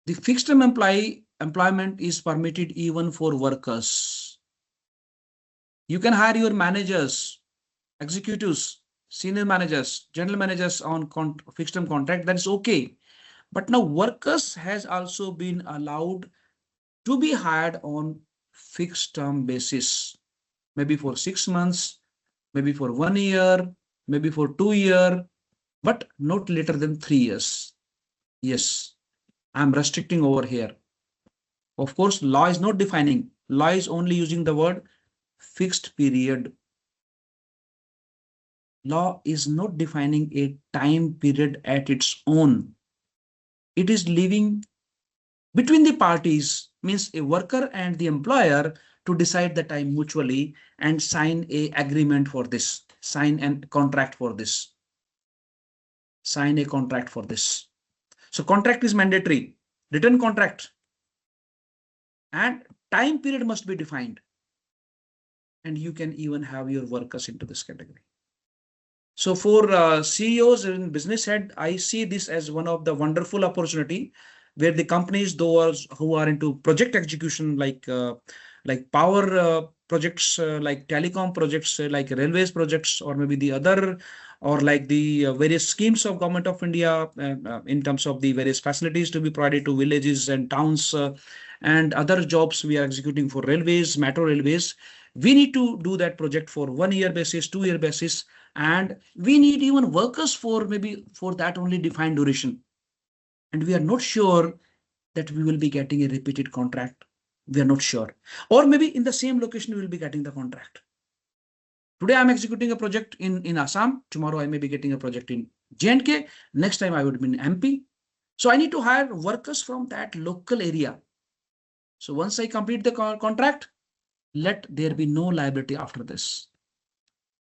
The fixed term employment is permitted even for workers. You can hire your managers, executives, senior managers, general managers on fixed term contract. That is okay. But now workers has also been allowed to be hired on fixed term basis, maybe for 6 months, maybe for 1 year, maybe for 2 years, but not later than 3 years. Yes, I'm restricting over here. Of course, law is not defining. Law is only using the word fixed period. Law is not defining a time period at its own. It is leaving between the parties, means a worker and the employer, to decide the time mutually and sign a agreement for this, sign a contract for this, sign a contract for this. So contract is mandatory, written contract, and time period must be defined. And you can even have your workers into this category. So for CEOs and business head, I see this as one of the wonderful opportunity where the companies, those who are into project execution, like power projects, like telecom projects, like railways projects, or maybe the other, or like the various schemes of government of India in terms of the various facilities to be provided to villages and towns, and other jobs we are executing for railways, metro railways. We need to do that project for 1 year basis, 2 year basis, and we need even workers for maybe for that only defined duration, and we are not sure that we will be getting a repeated contract. We are not sure, or maybe in the same location we will be getting the contract. Today I'm executing a project in Assam, tomorrow I may be getting a project in J&K, next time I would be in MP. So I need to hire workers from that local area. So once I complete the contract, let there be no liability after this.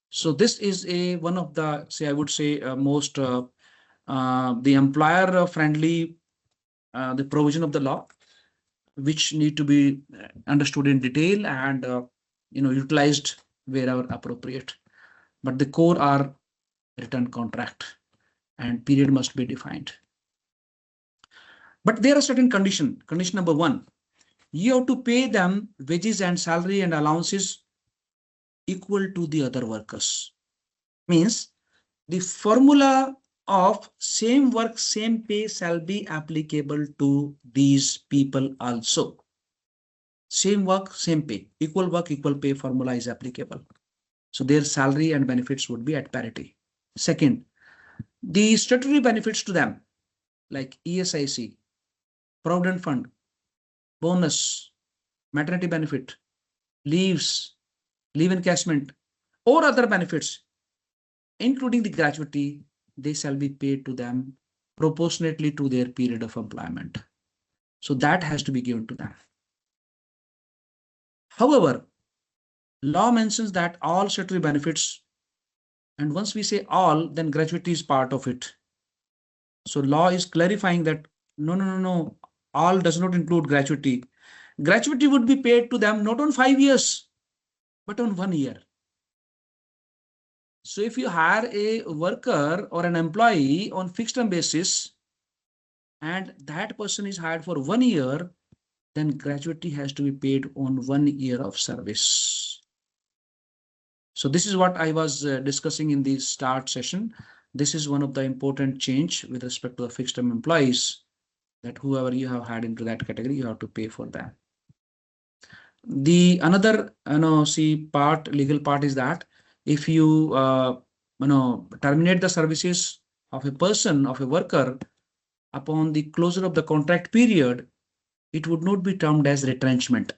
So this is a one of the, say, I would say most the employer friendly the provision of the law, which need to be understood in detail and utilized wherever appropriate. But the core are written contract and period must be defined. But there are certain condition. Condition number one, you have to pay them wages and salary and allowances equal to the other workers. Means the formula of same work, same pay shall be applicable to these people also. Same work, same pay, equal work, equal pay formula is applicable. So their salary and benefits would be at parity. Second, the statutory benefits to them like ESIC, Provident Fund, bonus, maternity benefit, leaves, leave encashment, or other benefits, including the gratuity, they shall be paid to them proportionately to their period of employment. So that has to be given to them. However, law mentions that all statutory benefits, and once we say all, then gratuity is part of it. So law is clarifying that no, all does not include gratuity. Gratuity would be paid to them not on 5 years, but on 1 year. So if you hire a worker or an employee on fixed term basis, and that person is hired for 1 year, then gratuity has to be paid on 1 year of service. So this is what I was discussing in the start session. This is one of the important change with respect to the fixed term employees, that whoever you have had into that category, you have to pay for that. The another legal part is that if you terminate the services of a person, of a worker, upon the closure of the contract period, it would not be termed as retrenchment.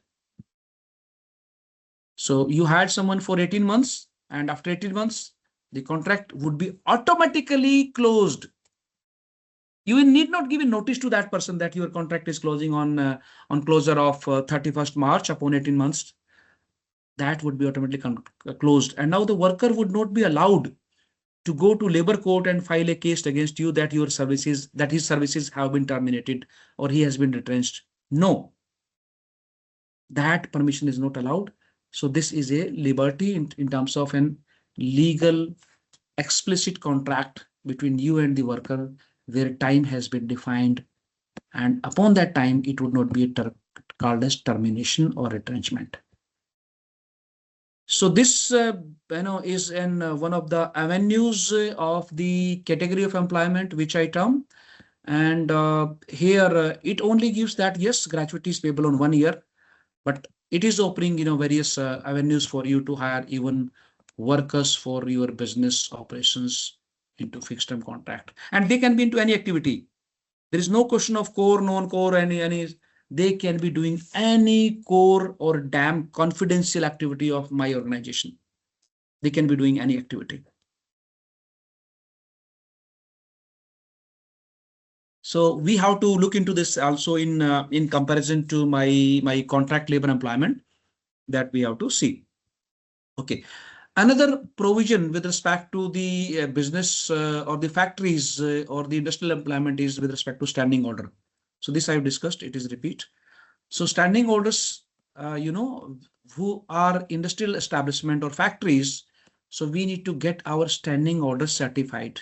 So you had someone for 18 months, and after 18 months, the contract would be automatically closed. You need not give a notice to that person that your contract is closing on closure of 31st March upon 18 months. That would be automatically closed. And now the worker would not be allowed to go to labor court and file a case against you that your services, that his services have been terminated or he has been retrenched. No, that permission is not allowed. So this is a liberty in terms of an legal explicit contract between you and the worker, where time has been defined, and upon that time it would not be called as termination or retrenchment. So this is one of the avenues of the category of employment which I term. And here it only gives that yes, gratuity is payable on 1 year, but it is opening various avenues for you to hire even workers for your business operations into fixed term contract, and they can be into any activity. There is no question of core, non-core, any. They can be doing any core or damn confidential activity of my organization. They can be doing any activity. So we have to look into this also in comparison to my contract labor employment that we have to see. Okay. Another provision with respect to the business or the factories or the industrial employment is with respect to standing order. So this I've discussed, it is repeat. So standing orders, who are industrial establishment or factories, so we need to get our standing orders certified.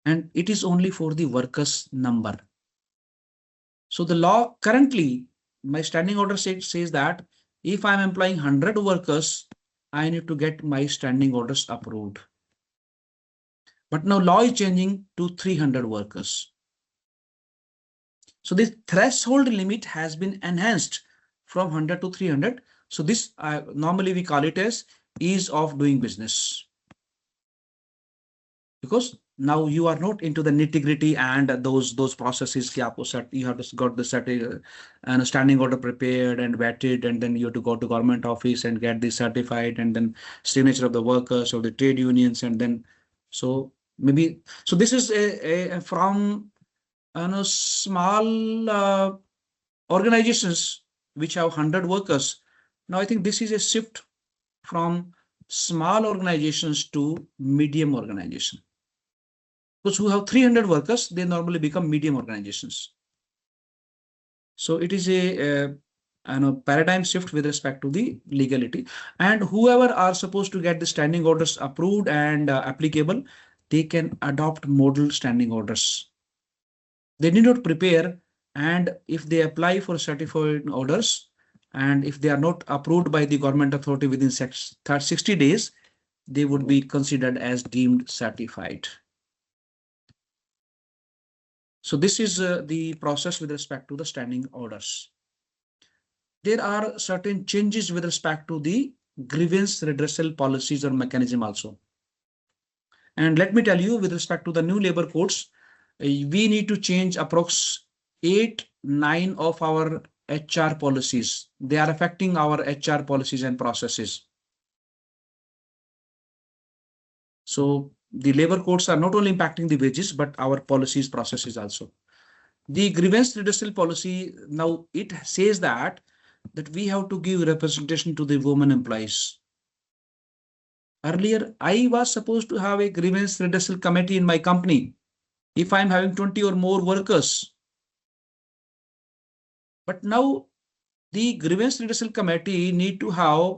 And it is only for the workers number. So the law currently, my standing order says that if I'm employing 100 workers, I need to get my standing orders approved. But now law is changing to 300 workers. So this threshold limit has been enhanced from 100 to 300. So this normally we call it as ease of doing business, because now you are not into the nitty gritty and those processes. You have just got the set and a standing order prepared and vetted, and then you have to go to government office and get this certified, and then signature of the workers or the trade unions, and then so maybe so this is a from small organizations which have 100 workers. Now I think this is a shift from small organizations to medium organization. Those who have 300 workers, they normally become medium organizations. So it is a paradigm shift with respect to the legality, and whoever are supposed to get the standing orders approved and applicable, they can adopt model standing orders. They need not prepare, and if they apply for certified orders, and if they are not approved by the government authority within 60 days, they would be considered as deemed certified. So this is the process with respect to the standing orders. There are certain changes with respect to the grievance redressal policies or mechanism also. And let me tell you, with respect to the new labor codes, we need to change approx 8-9 of our HR policies. They are affecting our HR policies and processes. So the labor codes are not only impacting the wages, but our policies, processes also. The grievance redressal policy, now it says that we have to give representation to the women employees. Earlier, I was supposed to have a grievance redressal committee in my company if I'm having 20 or more workers. But now the grievance redressal committee need to have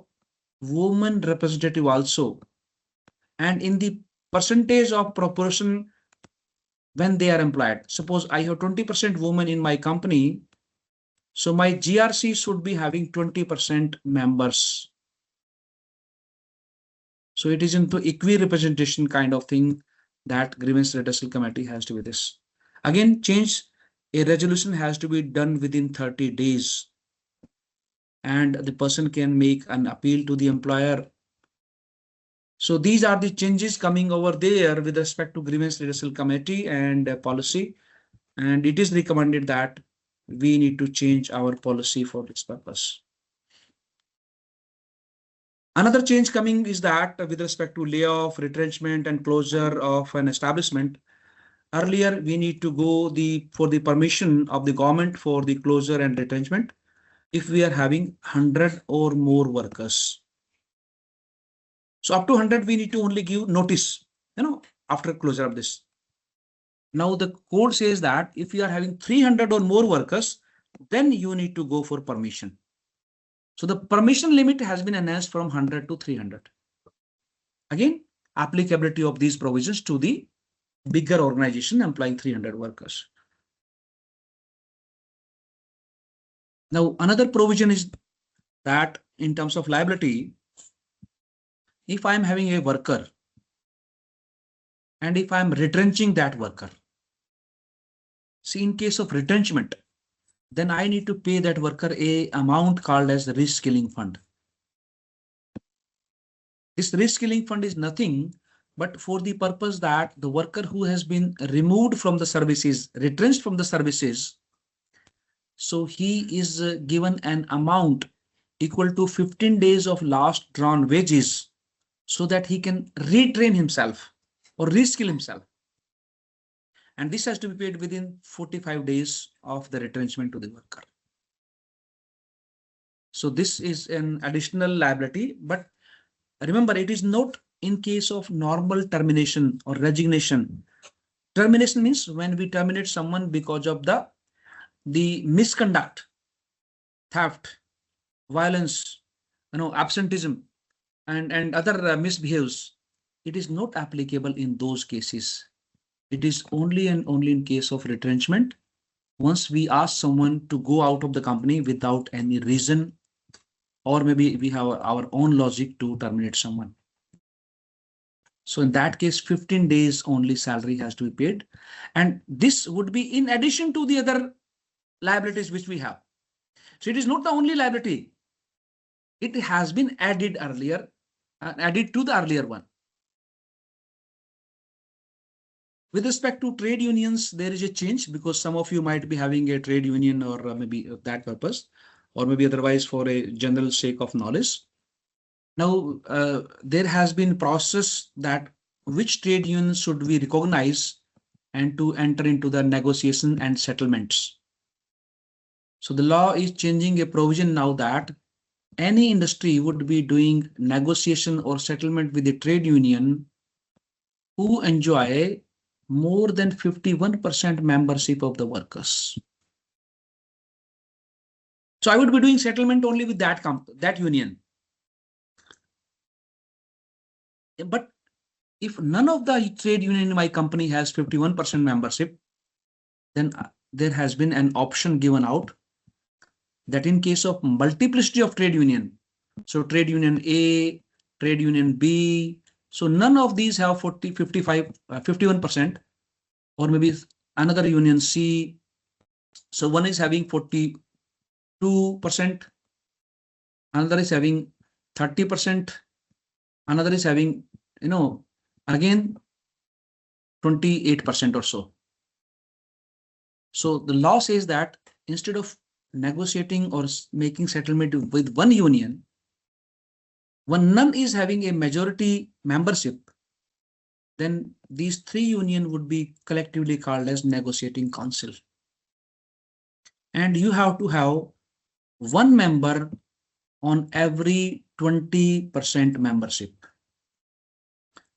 women representative also. And in the percentage of proportion when they are employed. Suppose I have 20% women in my company, so my GRC should be having 20% members. So it is into equi representation kind of thing that grievance redressal committee has to be this. Again, change, a resolution has to be done within 30 days. And the person can make an appeal to the employer. So these are the changes coming over there with respect to grievance redressal committee and policy. And it is recommended that we need to change our policy for this purpose. Another change coming is that with respect to layoff, retrenchment, and closure of an establishment, earlier we need to go for the permission of the government for the closure and retrenchment if we are having 100 or more workers. So up to 100, we need to only give notice, after closure of this. Now the code says that if you are having 300 or more workers, then you need to go for permission. So the permission limit has been enhanced from 100 to 300. Again, applicability of these provisions to the bigger organization employing 300 workers. Now, another provision is that in terms of liability, if I'm having a worker and if I'm retrenching that worker, see, in case of retrenchment, then I need to pay that worker a amount called as the reskilling fund. This reskilling fund is nothing but for the purpose that the worker who has been removed from the services, retrenched from the services, so he is given an amount equal to 15 days of last drawn wages so that he can retrain himself or reskill himself. And this has to be paid within 45 days of the retrenchment to the worker. So this is an additional liability, but remember, it is not in case of normal termination or resignation. Termination means when we terminate someone because of the misconduct, theft, violence, absenteeism, and other misbehaves. It is not applicable in those cases. It is only and only in case of retrenchment. Once we ask someone to go out of the company without any reason, or maybe we have our own logic to terminate someone. So in that case, 15 days only salary has to be paid. And this would be in addition to the other liabilities which we have. So it is not the only liability. It has been added earlier, added to the earlier one. With respect to trade unions, there is a change because some of you might be having a trade union or maybe that purpose, or maybe otherwise for a general sake of knowledge. Now, there has been process that which trade unions should we recognize and to enter into the negotiation and settlements. So the law is changing a provision now that any industry would be doing negotiation or settlement with the trade union who enjoy more than 51% membership of the workers. So I would be doing settlement only with that union. But if none of the trade union in my company has 51% membership, then there has been an option given out that in case of multiplicity of trade union, so trade union A, trade union B, so none of these have 40, 55, 51%, or maybe another union C. So one is having 42%, another is having 30%, another is having, again 28% or so. So the law says that instead of negotiating or making settlement with one union, when none is having a majority membership, then these three unions would be collectively called as negotiating council. And you have to have one member on every 20% membership.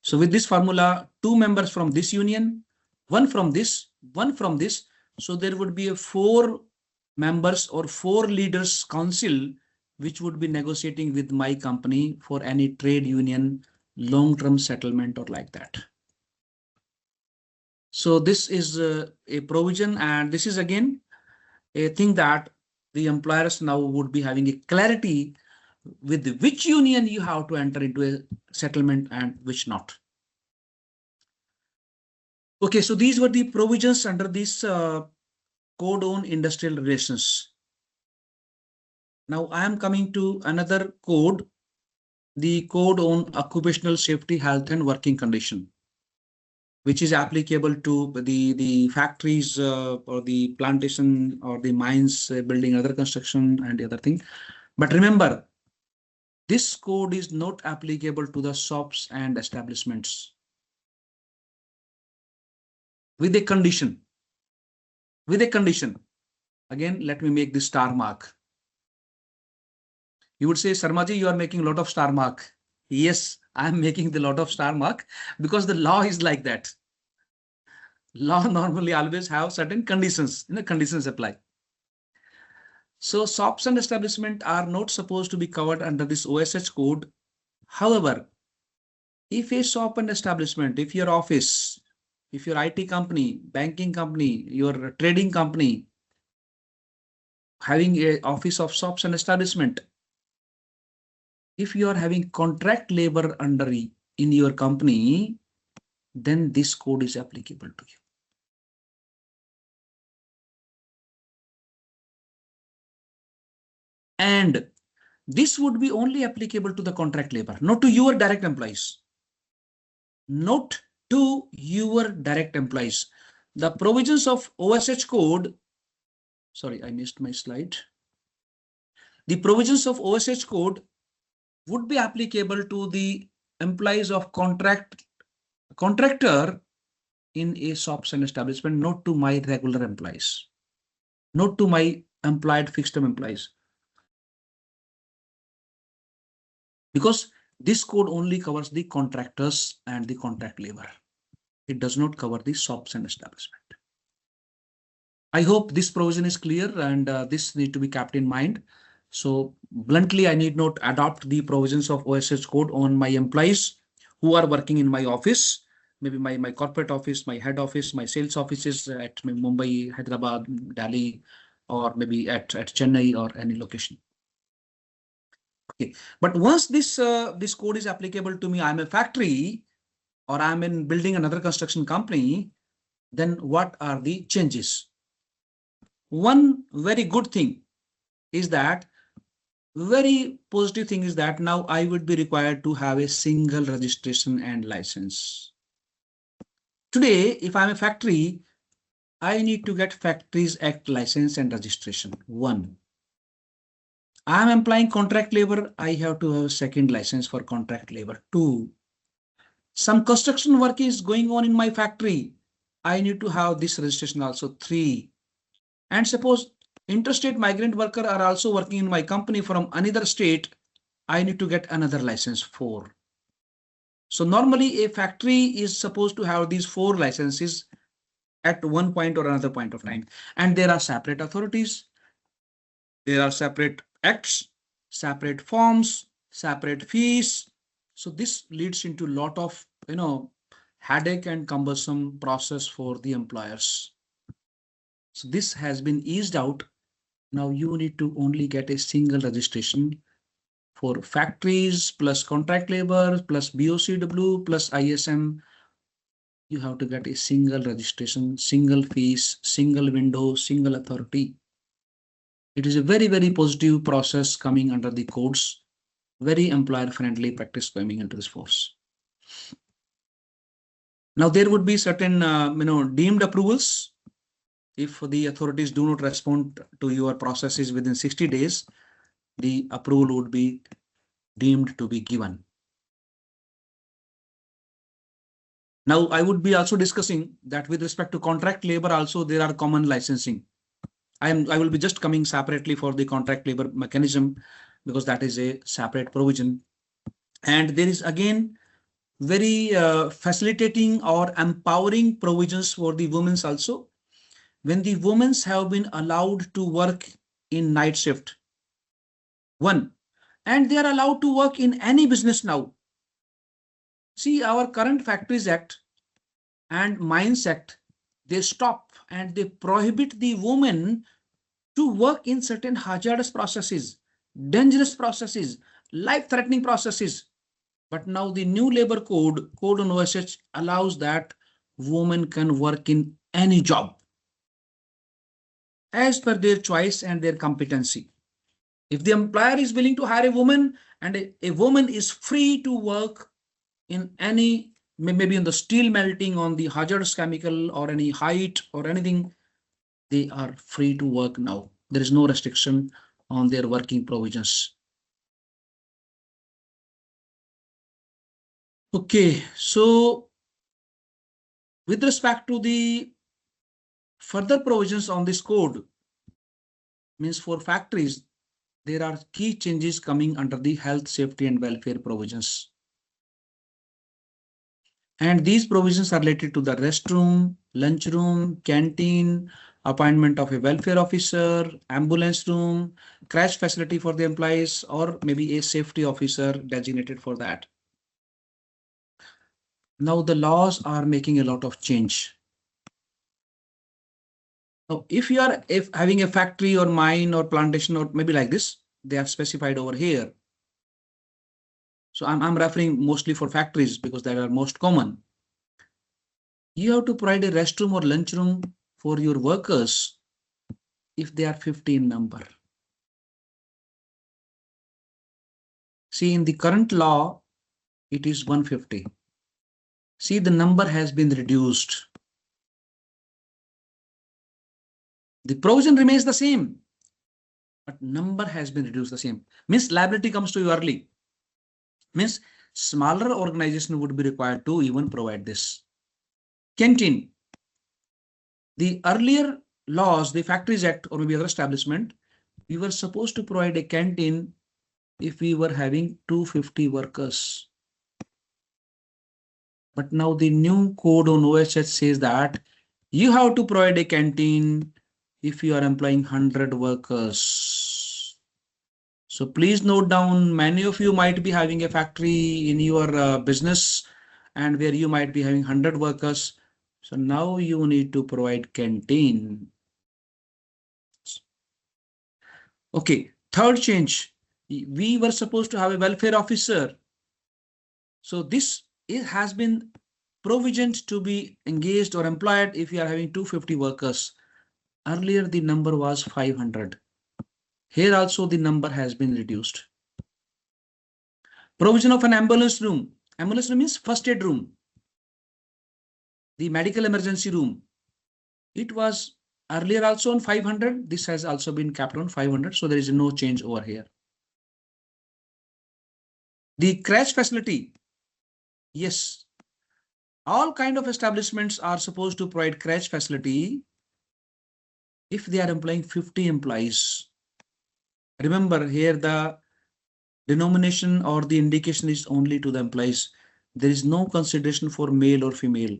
So with this formula, two members from this union, one from this, one from this. So there would be a 4 members or 4 leaders council, which would be negotiating with my company for any trade union, long-term settlement or like that. So this is a provision, and this is again a thing that the employers now would be having a clarity with which union you have to enter into a settlement and which not. Okay, so these were the provisions under this code on industrial relations. Now I am coming to another code, the code on occupational safety, health and working condition, which is applicable to the factories or the plantation or the mines, building, other construction and the other thing. But remember, this code is not applicable to the shops and establishments. With a condition. With a condition. Again, let me make this star mark. You would say, Sarmaji, you are making a lot of star mark. Yes, I am making the lot of star mark because the law is like that. Law normally always have certain conditions. Conditions apply. So shops and establishment are not supposed to be covered under this OSH code. However, if a shop and establishment, if your office, if your IT company, banking company, your trading company, having a office of shops and establishment, if you are having contract labor under in your company, then this code is applicable to you. And this would be only applicable to the contract labor, not to your direct employees. Not to your direct employees. The provisions of OSH code, sorry, I missed my slide. The provisions of OSH code would be applicable to the employees of contractor in a shops and establishment, not to my regular employees, not to my employed fixed term employees. Because this code only covers the contractors and the contract labor. It does not cover the shops and establishment. I hope this provision is clear, and this need to be kept in mind. So bluntly, I need not adopt the provisions of OSH code on my employees who are working in my office, maybe my corporate office, my head office, my sales offices at Mumbai, Hyderabad, Delhi, or maybe at Chennai or any location. Okay, but once this code is applicable to me, I'm a factory or I'm in building another construction company, then what are the changes? One very good thing is that very positive thing is that now I would be required to have a single registration and license. Today, if I'm a factory, I need to get Factories Act license and registration. One. I'm employing contract labor. I have to have a second license for contract labor. Two. Some construction work is going on in my factory. I need to have this registration also. Three. And suppose interstate migrant worker are also working in my company from another state, I need to get another license. Four. So normally a factory is supposed to have these four licenses at one point or another point of time. And there are separate authorities, there are separate acts, separate forms, separate fees. So this leads into a lot of, headache and cumbersome process for the employers. So this has been eased out. Now you need to only get a single registration for factories plus contract labor plus BOCW plus ISM. You have to get a single registration, single fees, single window, single authority. It is a very, very positive process coming under the codes, very employer friendly practice coming into this force. Now there would be certain, deemed approvals. If the authorities do not respond to your processes within 60 days, the approval would be deemed to be given. Now, I would be also discussing that with respect to contract labor, also there are common licensing. I will be just coming separately for the contract labor mechanism because that is a separate provision. And there is again very facilitating or empowering provisions for the women also. When the women have been allowed to work in night shift, one, and they are allowed to work in any business now. See, our current Factories Act and Mines Act, they stop and they prohibit the woman to work in certain hazardous processes, dangerous processes, life-threatening processes. But now the new labor code on OSH allows that women can work in any job as per their choice and their competency. If the employer is willing to hire a woman and a woman is free to work in any, maybe in the steel melting, on the hazardous chemical or any height or anything, they are free to work now. There is no restriction on their working provisions. Okay, so with respect to the further provisions on this code, means for factories, there are key changes coming under the health, safety and welfare provisions. And these provisions are related to the restroom, lunchroom, canteen, appointment of a welfare officer, ambulance room, crash facility for the employees, or maybe a safety officer designated for that. Now the laws are making a lot of change. Now, if you are having a factory or mine or plantation or maybe like this, they are specified over here. So I'm referring mostly for factories because they are most common. You have to provide a restroom or lunchroom for your workers if they are 50 in number. See, in the current law, it is 150. See, the number has been reduced. The provision remains the same, but number has been reduced the same. Means liability comes to you early. Means smaller organization would be required to even provide this. Canteen. The earlier laws, the Factories Act or maybe other establishment, we were supposed to provide a canteen if we were having 250 workers. But now the new code on OSH says that you have to provide a canteen if you are employing 100 workers. So please note down, many of you might be having a factory in your business and where you might be having 100 workers. So now you need to provide canteen. Okay, third change. We were supposed to have a welfare officer. So this has been provisioned to be engaged or employed if you are having 250 workers. Earlier the number was 500. Here also the number has been reduced. Provision of an ambulance room. Ambulance room means first aid room. The medical emergency room. It was earlier also on 500. This has also been capped on 500. So there is no change over here. The crash facility. Yes. All kind of establishments are supposed to provide crash facility if they are employing 50 employees. Remember here the denomination or the indication is only to the employees. There is no consideration for male or female.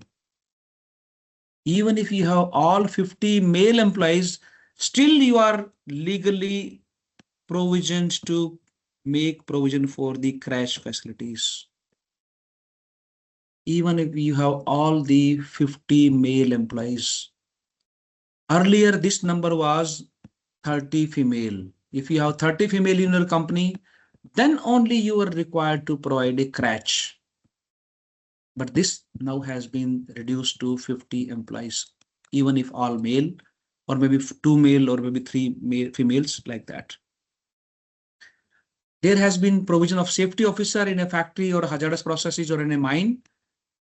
Even if you have all 50 male employees, still you are legally provisioned to make provision for the crash facilities. Even if you have all the 50 male employees. Earlier, this number was 30 female. If you have 30 female in your company, then only you are required to provide a crash. But this now has been reduced to 50 employees, even if all male, or maybe 2 male, or maybe 3 male, females like that. There has been provision of safety officer in a factory or hazardous processes or in a mine,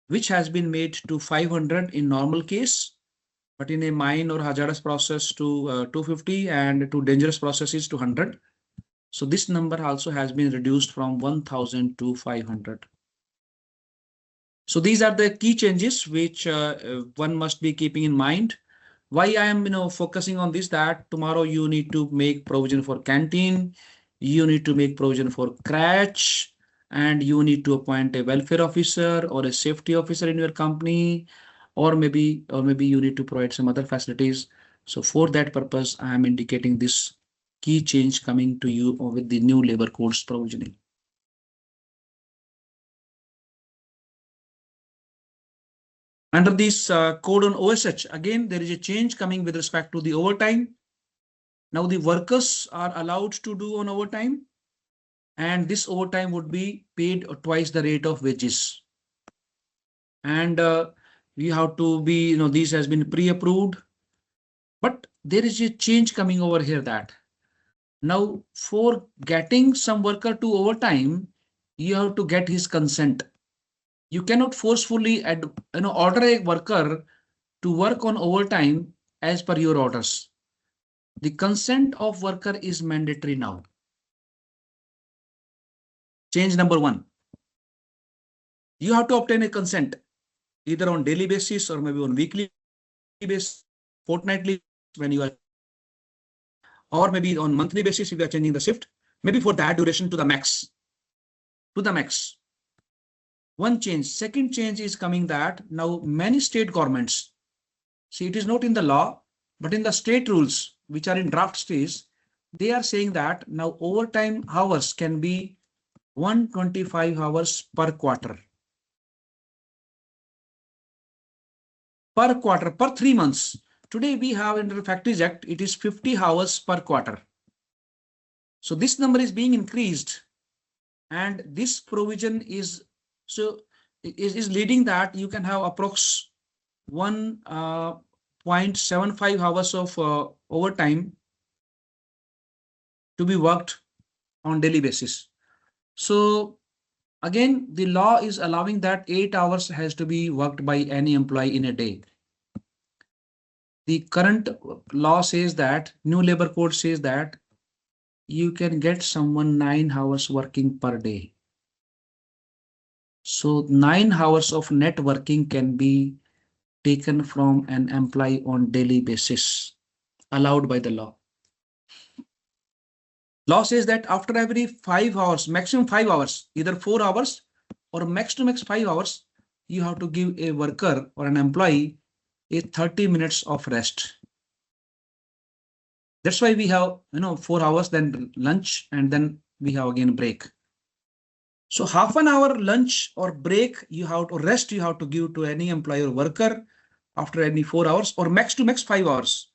which has been made to 500 in normal case, but in a mine or hazardous process to 250 and to dangerous processes to 100. So this number also has been reduced from 1000 to 500. So these are the key changes which one must be keeping in mind. Why I am focusing on this, that tomorrow you need to make provision for canteen, you need to make provision for crash, and you need to appoint a welfare officer or a safety officer in your company, or maybe you need to provide some other facilities. So for that purpose, I am indicating this key change coming to you with the new labor codes provisioning. Under this code on OSH, again, there is a change coming with respect to the overtime. Now the workers are allowed to do on overtime, and this overtime would be paid twice the rate of wages. And we have to be, this has been pre-approved, but there is a change coming over here that now for getting some worker to overtime, you have to get his consent. You cannot forcefully order a worker to work on overtime as per your orders. The consent of worker is mandatory now. Change number 1. You have to obtain a consent either on daily basis or maybe on weekly basis, fortnightly when you are, or maybe on monthly basis if you are changing the shift, maybe for that duration to the max. One change. Second change is coming that now many state governments, see, it is not in the law, but in the state rules, which are in draft stage, they are saying that now overtime hours can be 125 hours per quarter. Per 3 months. Today we have under the Factories Act, it is 50 hours per quarter. So this number is being increased, and this provision is leading that you can have approx 1.75 hours of overtime to be worked on daily basis. So again, the law is allowing that 8 hours has to be worked by any employee in a day. The current law says that, new labor code says that you can get someone 9 hours working per day. So 9 hours of net working can be taken from an employee on daily basis allowed by the law. Law says that after every 5 hours, maximum 5 hours, either 4 hours or max to max 5 hours, you have to give a worker or an employee a 30 minutes of rest. That's why we have 4 hours, then lunch, and then we have again break. So half an hour lunch or break you have to rest, you have to give to any employee or worker after any 4 hours or max to max 5 hours.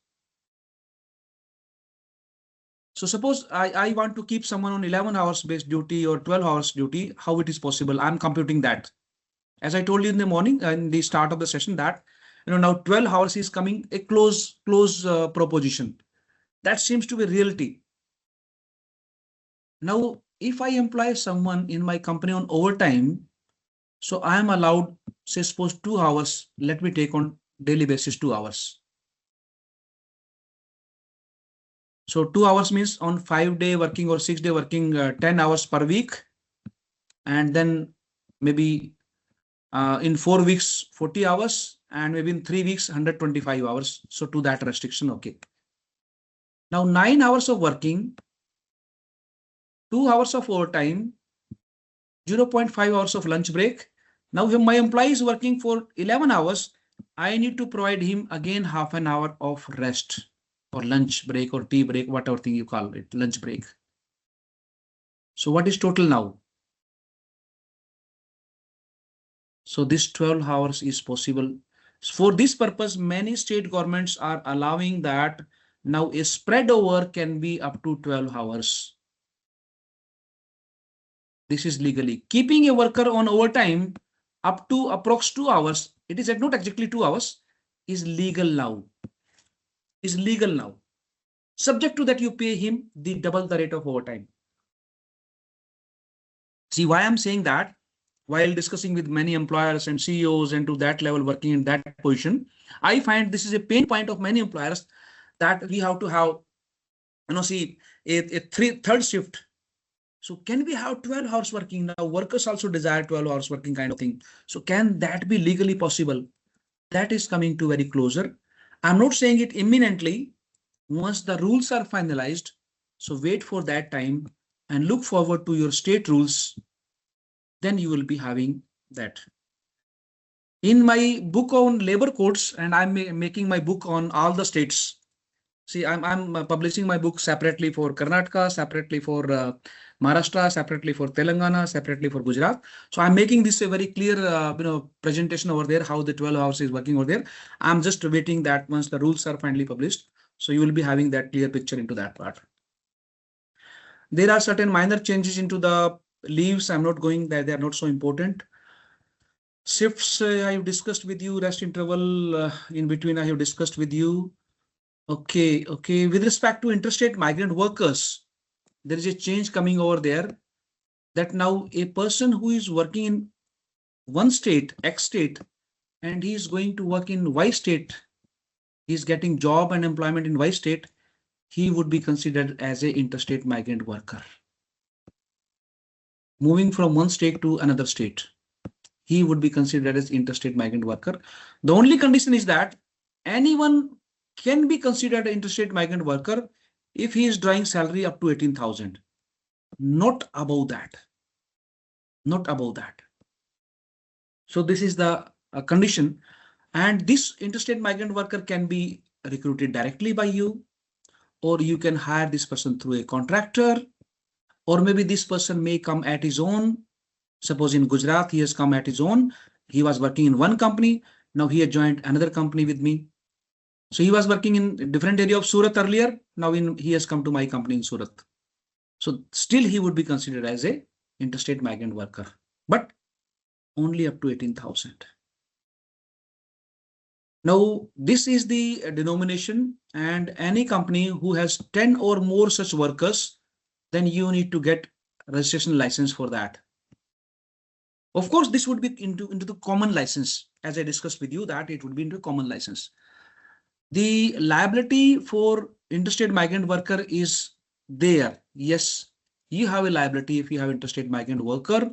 So suppose I want to keep someone on 11 hours based duty or 12 hours duty, how it is possible? I'm computing that. As I told you in the morning, in the start of the session, that now 12 hours is coming a close proposition. That seems to be reality. Now, if I employ someone in my company on overtime, so I am allowed, say, suppose 2 hours, let me take on daily basis 2 hours. So 2 hours means on 5-day working or 6-day working, 10 hours per week. And then maybe in 4 weeks, 40 hours, and maybe in 3 weeks, 125 hours. So to that restriction, okay. Now 9 hours of working, 2 hours of overtime, 0.5 hours of lunch break. Now if my employee is working for 11 hours, I need to provide him again half an hour of rest or lunch break or tea break, whatever thing you call it, lunch break. So what is total now? So this 12 hours is possible. For this purpose, many state governments are allowing that now a spread over can be up to 12 hours. This is legally. Keeping a worker on overtime up to approx 2 hours, it is not exactly 2 hours, is legal now. Is legal now. Subject to that you pay him the double the rate of overtime. See why I'm saying that? While discussing with many employers and CEOs and to that level working in that position, I find this is a pain point of many employers that we have to have, see a third shift. So can we have 12 hours working? Now workers also desire 12 hours working kind of thing. So can that be legally possible? That is coming to very closer. I'm not saying it imminently. Once the rules are finalized, so wait for that time and look forward to your state rules. Then you will be having that. In my book on labor codes, and I'm making my book on all the states. See, I'm publishing my book separately for Karnataka, separately for Maharashtra, separately for Telangana, separately for Gujarat. So I'm making this a very clear, presentation over there, how the 12 hours is working over there. I'm just waiting that once the rules are finally published, so you will be having that clear picture into that part. There are certain minor changes into the leaves. I'm not going there. They are not so important. Shifts, I have discussed with you. Rest interval in between, I have discussed with you. Okay. With respect to interstate migrant workers, there is a change coming over there that now a person who is working in one state, X state, and he is going to work in Y state, he is getting job and employment in Y state, he would be considered as a interstate migrant worker. Moving from one state to another state, he would be considered as interstate migrant worker. The only condition is that anyone can be considered an interstate migrant worker if he is drawing salary up to 18,000, not above that. Not above that. So this is the condition, and this interstate migrant worker can be recruited directly by you, or you can hire this person through a contractor, or maybe this person may come at his own. Suppose in Gujarat, he has come at his own. He was working in one company. Now he has joined another company with me. So he was working in a different area of Surat earlier. Now he has come to my company in Surat. So still he would be considered as a interstate migrant worker, but only up to 18,000. Now this is the denomination, and any company who has 10 or more such workers, then you need to get registration license for that. Of course, this would be into the common license. As I discussed with you, that it would be into common license. The liability for interstate migrant worker is there. Yes, you have a liability if you have interstate migrant worker,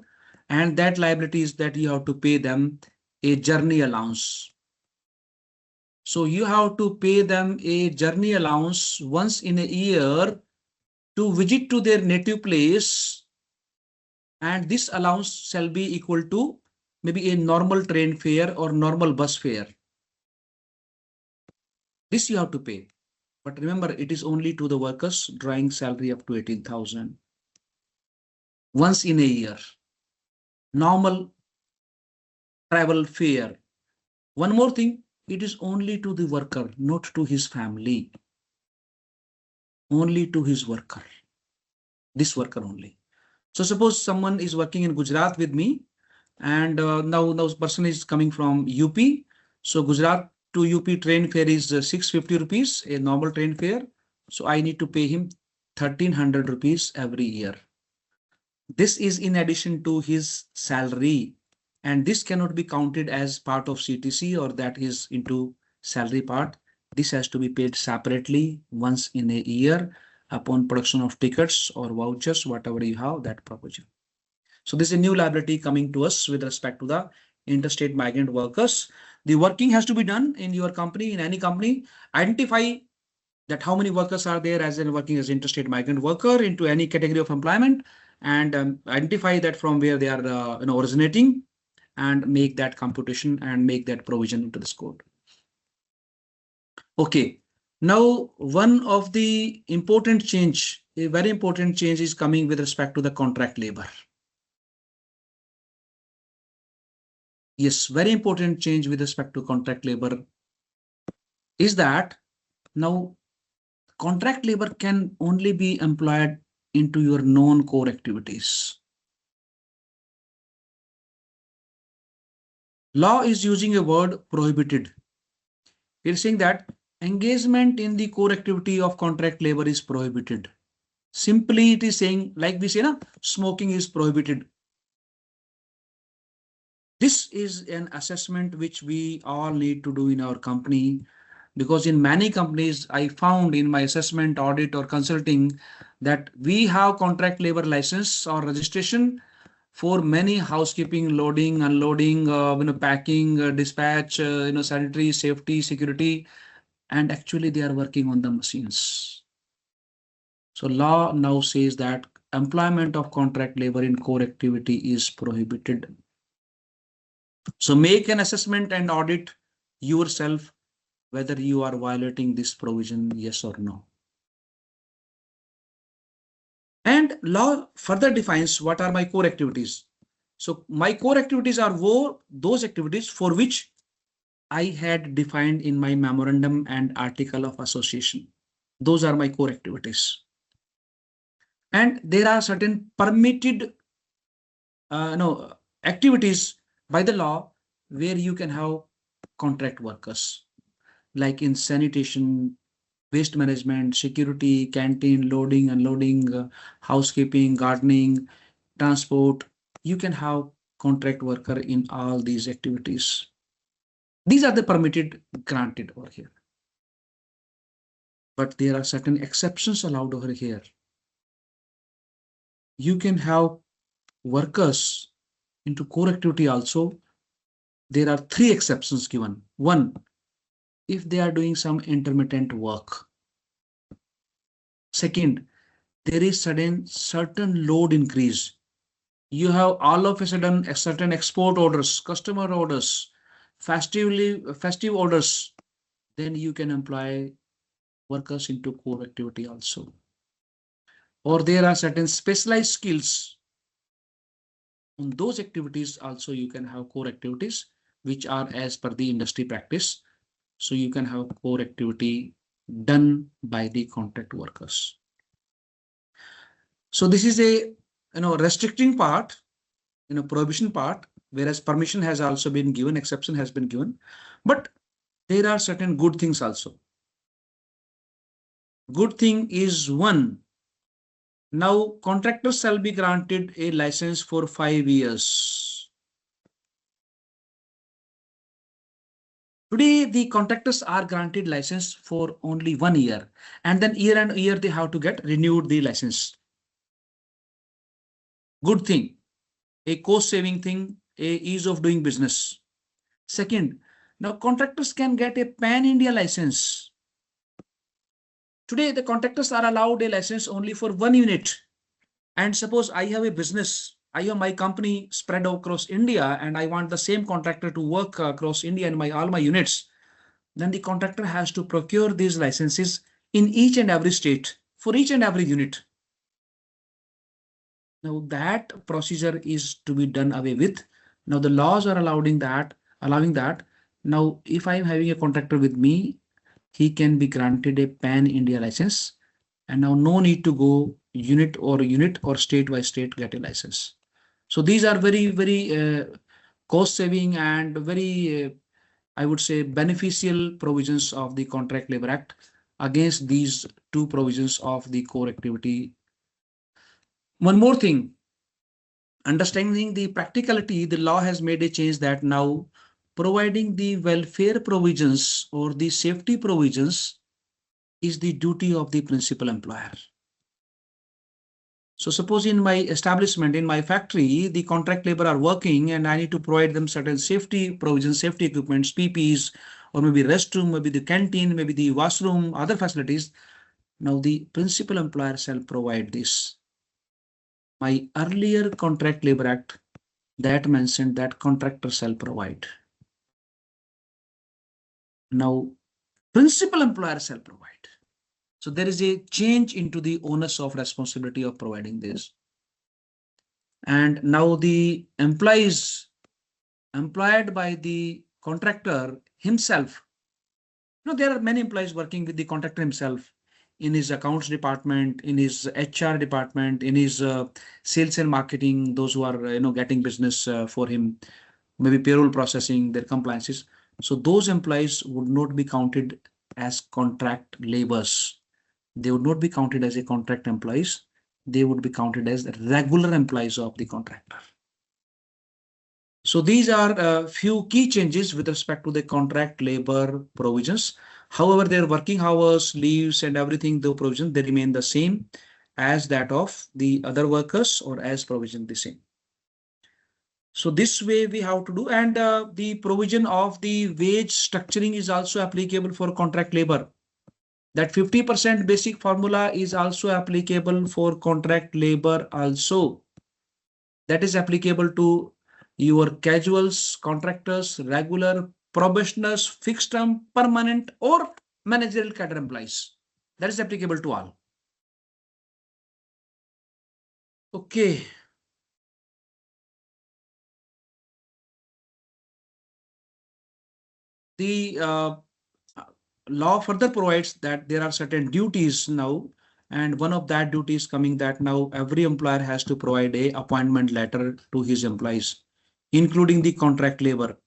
and that liability is that you have to pay them a journey allowance. So you have to pay them a journey allowance once in a year to visit to their native place, and this allowance shall be equal to maybe a normal train fare or normal bus fare. This you have to pay. But remember, it is only to the workers drawing salary up to 18,000 once in a year. Normal travel fare. One more thing, it is only to the worker, not to his family. Only to his worker. This worker only. So suppose someone is working in Gujarat with me, and now person is coming from UP. So Gujarat to UP train fare is 650 rupees, a normal train fare. So I need to pay him 1300 rupees every year. This is in addition to his salary, and this cannot be counted as part of CTC or that is into salary part. This has to be paid separately once in a year upon production of tickets or vouchers, whatever you have that provision. So this is a new liability coming to us with respect to the interstate migrant workers. The working has to be done in your company, in any company. Identify that how many workers are there as in working as interstate migrant worker into any category of employment, and identify that from where they are originating, and make that computation and make that provision into this code. Okay. Now, one of the important change, a very important change is coming with respect to the contract labor. Yes, very important change with respect to contract labor is that now contract labor can only be employed into your non-core activities. Law is using a word prohibited. It's saying that engagement in the core activity of contract labor is prohibited. Simply it is saying, like we say, na, smoking is prohibited. This is an assessment which we all need to do in our company, because in many companies I found in my assessment, audit or consulting that we have contract labor license or registration for many housekeeping, loading, unloading, packing, dispatch, sanitary, safety, security, and actually they are working on the machines. So law now says that employment of contract labor in core activity is prohibited. So make an assessment and audit yourself whether you are violating this provision, yes or no. And law further defines what are my core activities. So my core activities are those activities for which I had defined in my memorandum and article of association. Those are my core activities. And there are certain permitted no activities by the law where you can have contract workers, like in sanitation, waste management, security, canteen, loading, unloading, housekeeping, gardening, transport. You can have contract worker in all these activities. These are the permitted granted over here. But there are certain exceptions allowed over here. You can have workers into core activity also. There are three exceptions given. One, if they are doing some intermittent work. Second, there is certain load increase. You have all of a sudden a certain export orders, customer orders, festive orders, then you can employ workers into core activity also. Or there are certain specialized skills. On those activities also you can have core activities which are as per the industry practice. So you can have core activity done by the contract workers. So this is a restricting part, prohibition part, whereas permission has also been given, exception has been given. But there are certain good things also. Good thing is one, now contractors shall be granted a license for 5 years. Today, the contractors are granted license for only 1 year, and then year and year they have to get renewed the license. Good thing, a cost saving thing, a ease of doing business. Second, Now contractors can get a pan-India license. Today, the contractors are allowed a license only for one unit. And suppose I have a business, I have my company spread across India, and I want the same contractor to work across India in my all my units. Then the contractor has to procure these licenses in each and every state for each and every unit. Now that procedure is to be done away with. Now the laws are allowing that. Now, if I am having a contractor with me, he can be granted a pan-India license, and now no need to go unit or state by state get a license. So these are very cost saving and very I would say beneficial provisions of the Contract Labor Act against these two provisions of the core activity. One more thing, understanding the practicality, the law has made a change that now providing the welfare provisions or the safety provisions is the duty of the principal employer. So suppose in my establishment, in my factory, the contract labor are working and I need to provide them certain safety provisions, safety equipments, PPs, or maybe restroom, maybe the canteen, maybe the washroom, other facilities. Now the principal employer shall provide this. My earlier Contract Labor Act that mentioned that contractor shall provide. Now principal employer shall provide. So there is a change into the onus of responsibility of providing this. And now the employees employed by the contractor himself. There are many employees working with the contractor himself in his accounts department, in his HR department, in his sales and marketing, those who are getting business for him, maybe payroll processing, their compliances. So those employees would not be counted as contract laborers. They would not be counted as a contract employees. They would be counted as regular employees of the contractor. So these are a few key changes with respect to the contract labor provisions. However, their working hours, leaves, and everything, the provision, they remain the same as that of the other workers or as provision the same. So this way we have to do, and the provision of the wage structuring is also applicable for contract labor. That 50% basic formula is also applicable for contract labor also. That is applicable to your casuals, contractors, regular, probationers, fixed term, permanent, or managerial cadre employees. That is applicable to all. Okay. The law further provides that there are certain duties now, and one of that duty is coming that now every employer has to provide a appointment letter to his employees, including the contract labor.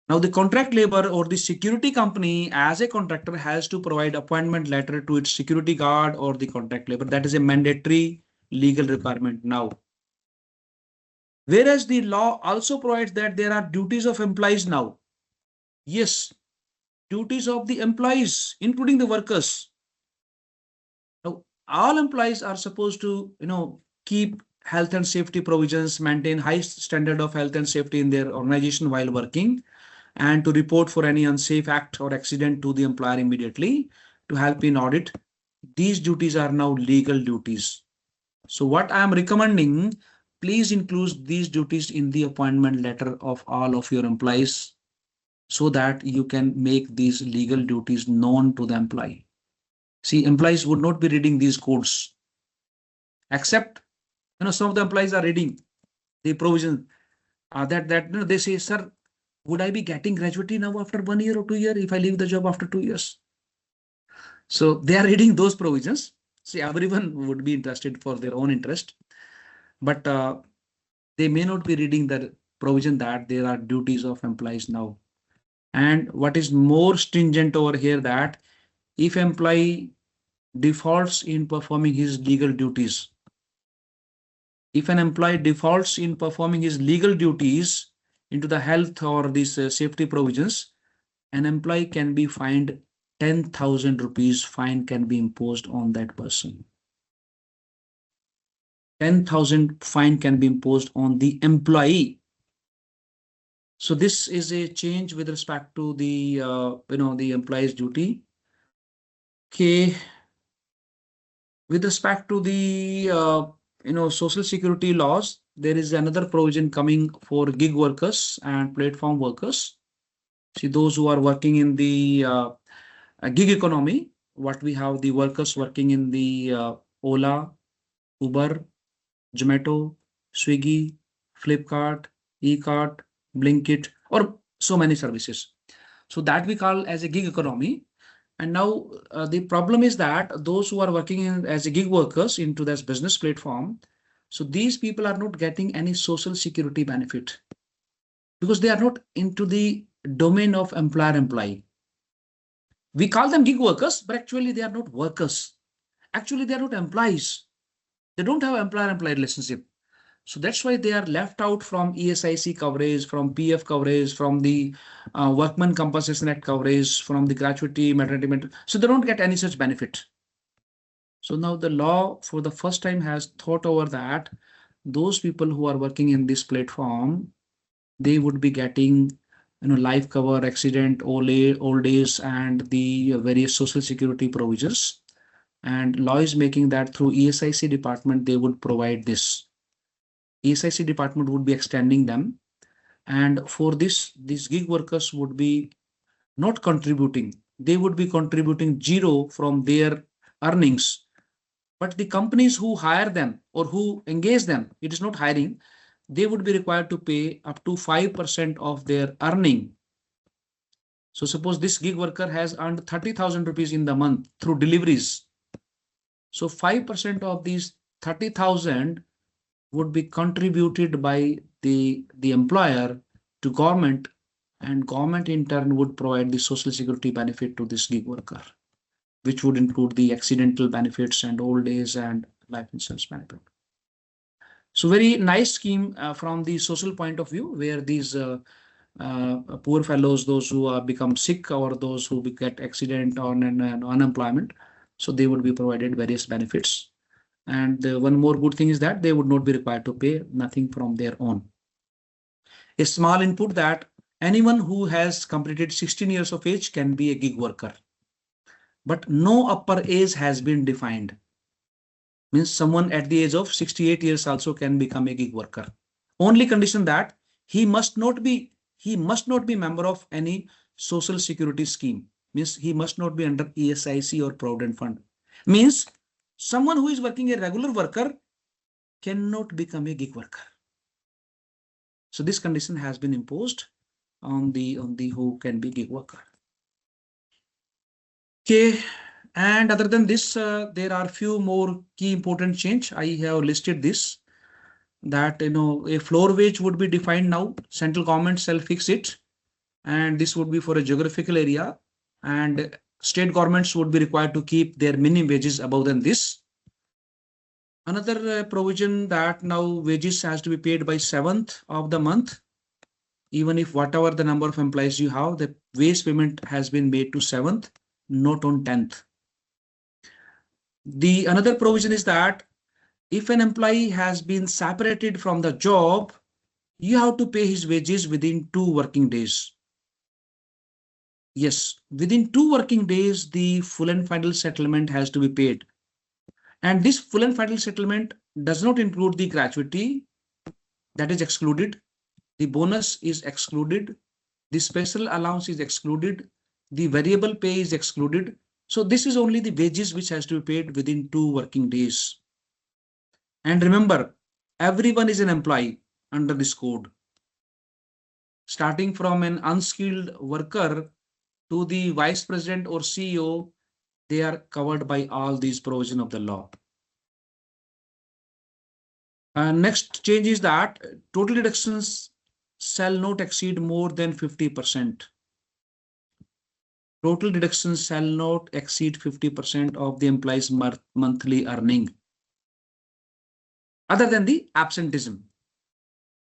Now, the contract labor or the security company as a contractor has to provide appointment letter to its security guard or the contract labor. That is a mandatory legal requirement now. Whereas the law also provides that there are duties of employees now. Yes, duties of the employees, including the workers. Now, all employees are supposed to, keep health and safety provisions, maintain high standard of health and safety in their organization while working, and to report for any unsafe act or accident to the employer immediately to help in audit. These duties are now legal duties. So what I am recommending, please include these duties in the appointment letter of all of your employees so that you can make these legal duties known to the employee. See, employees would not be reading these codes, except some of the employees are reading the provision that they say, sir, would I be getting gratuity now after 1 year or 2 years if I leave the job after 2 years? So they are reading those provisions. See, everyone would be interested for their own interest, but they may not be reading the provision that there are duties of employees now. And what is more stringent over here, that if employee defaults in performing his legal duties, if an employee defaults in performing his legal duties into the health or these safety provisions, an employee can be fined 10,000 rupees. Fine can be imposed on that person. 10,000 fine can be imposed on the employee. So this is a change with respect to the the employee's duty. Okay, with respect to the social security laws, there is another provision coming for gig workers and platform workers. See, those who are working in the gig economy, what we have the workers working in the Ola, Uber, Zomato, Swiggy, Flipkart, eCart, Blinkit, or so many services. So that we call as a gig economy. And now the problem is that those who are working as a gig workers into this business platform, so these people are not getting any social security benefit because they are not into the domain of employer-employee. We call them gig workers, but actually they are not workers. Actually, they are not employees. They don't have employer-employee relationship. So that's why they are left out from ESIC coverage, from PF coverage, from the Workman Compensation Act coverage, from the gratuity, maternity. So they don't get any such benefit. So now the law for the first time has thought over that those people who are working in this platform, they would be getting life cover, accident, old age, and the various social security provisions. And law is making that through ESIC department they would provide this. ESIC department would be extending them, and for this, these gig workers would be not contributing. They would be contributing zero from their earnings. But the companies who hire them or who engage them, it is not hiring, they would be required to pay up to 5% of their earning. So suppose this gig worker has earned 30,000 rupees in the month through deliveries. So 5% of these 30,000 would be contributed by the employer to government, and government in turn would provide the social security benefit to this gig worker, which would include the accidental benefits and old age and life insurance benefit. So very nice scheme from the social point of view, where these poor fellows, those who become sick or those who get accident on an unemployment, so they would be provided various benefits. And one more good thing is that they would not be required to pay nothing from their own. A small input that anyone who has completed 16 years of age can be a gig worker, but no upper age has been defined. Means someone at the age of 68 years also can become a gig worker. Only condition that he must not be member of any social security scheme. Means he must not be under ESIC or Provident Fund. Means someone who is working a regular worker cannot become a gig worker. So this condition has been imposed on the who can be gig worker. Okay, and other than this, there are few more key important change. I have listed this, that a floor wage would be defined now. Central government shall fix it, and this would be for a geographical area, and state governments would be required to keep their minimum wages above than this. Another provision that now wages has to be paid by 7th of the month, even if whatever the number of employees you have, the wage payment has been made to 7th, not on 10th. The another provision is that if an employee has been separated from the job, you have to pay his wages within 2 working days. Yes, within 2 working days, the full and final settlement has to be paid. And this full and final settlement does not include the gratuity, that is excluded. The bonus is excluded. The special allowance is excluded. The variable pay is excluded. So this is only the wages which has to be paid within 2 working days. And remember, everyone is an employee under this code. Starting from an unskilled worker to the vice president or CEO, they are covered by all these provisions of the law. Next change is that total deductions shall not exceed more than 50%. Total deductions shall not exceed 50% of the employee's monthly earning, other than the absenteeism.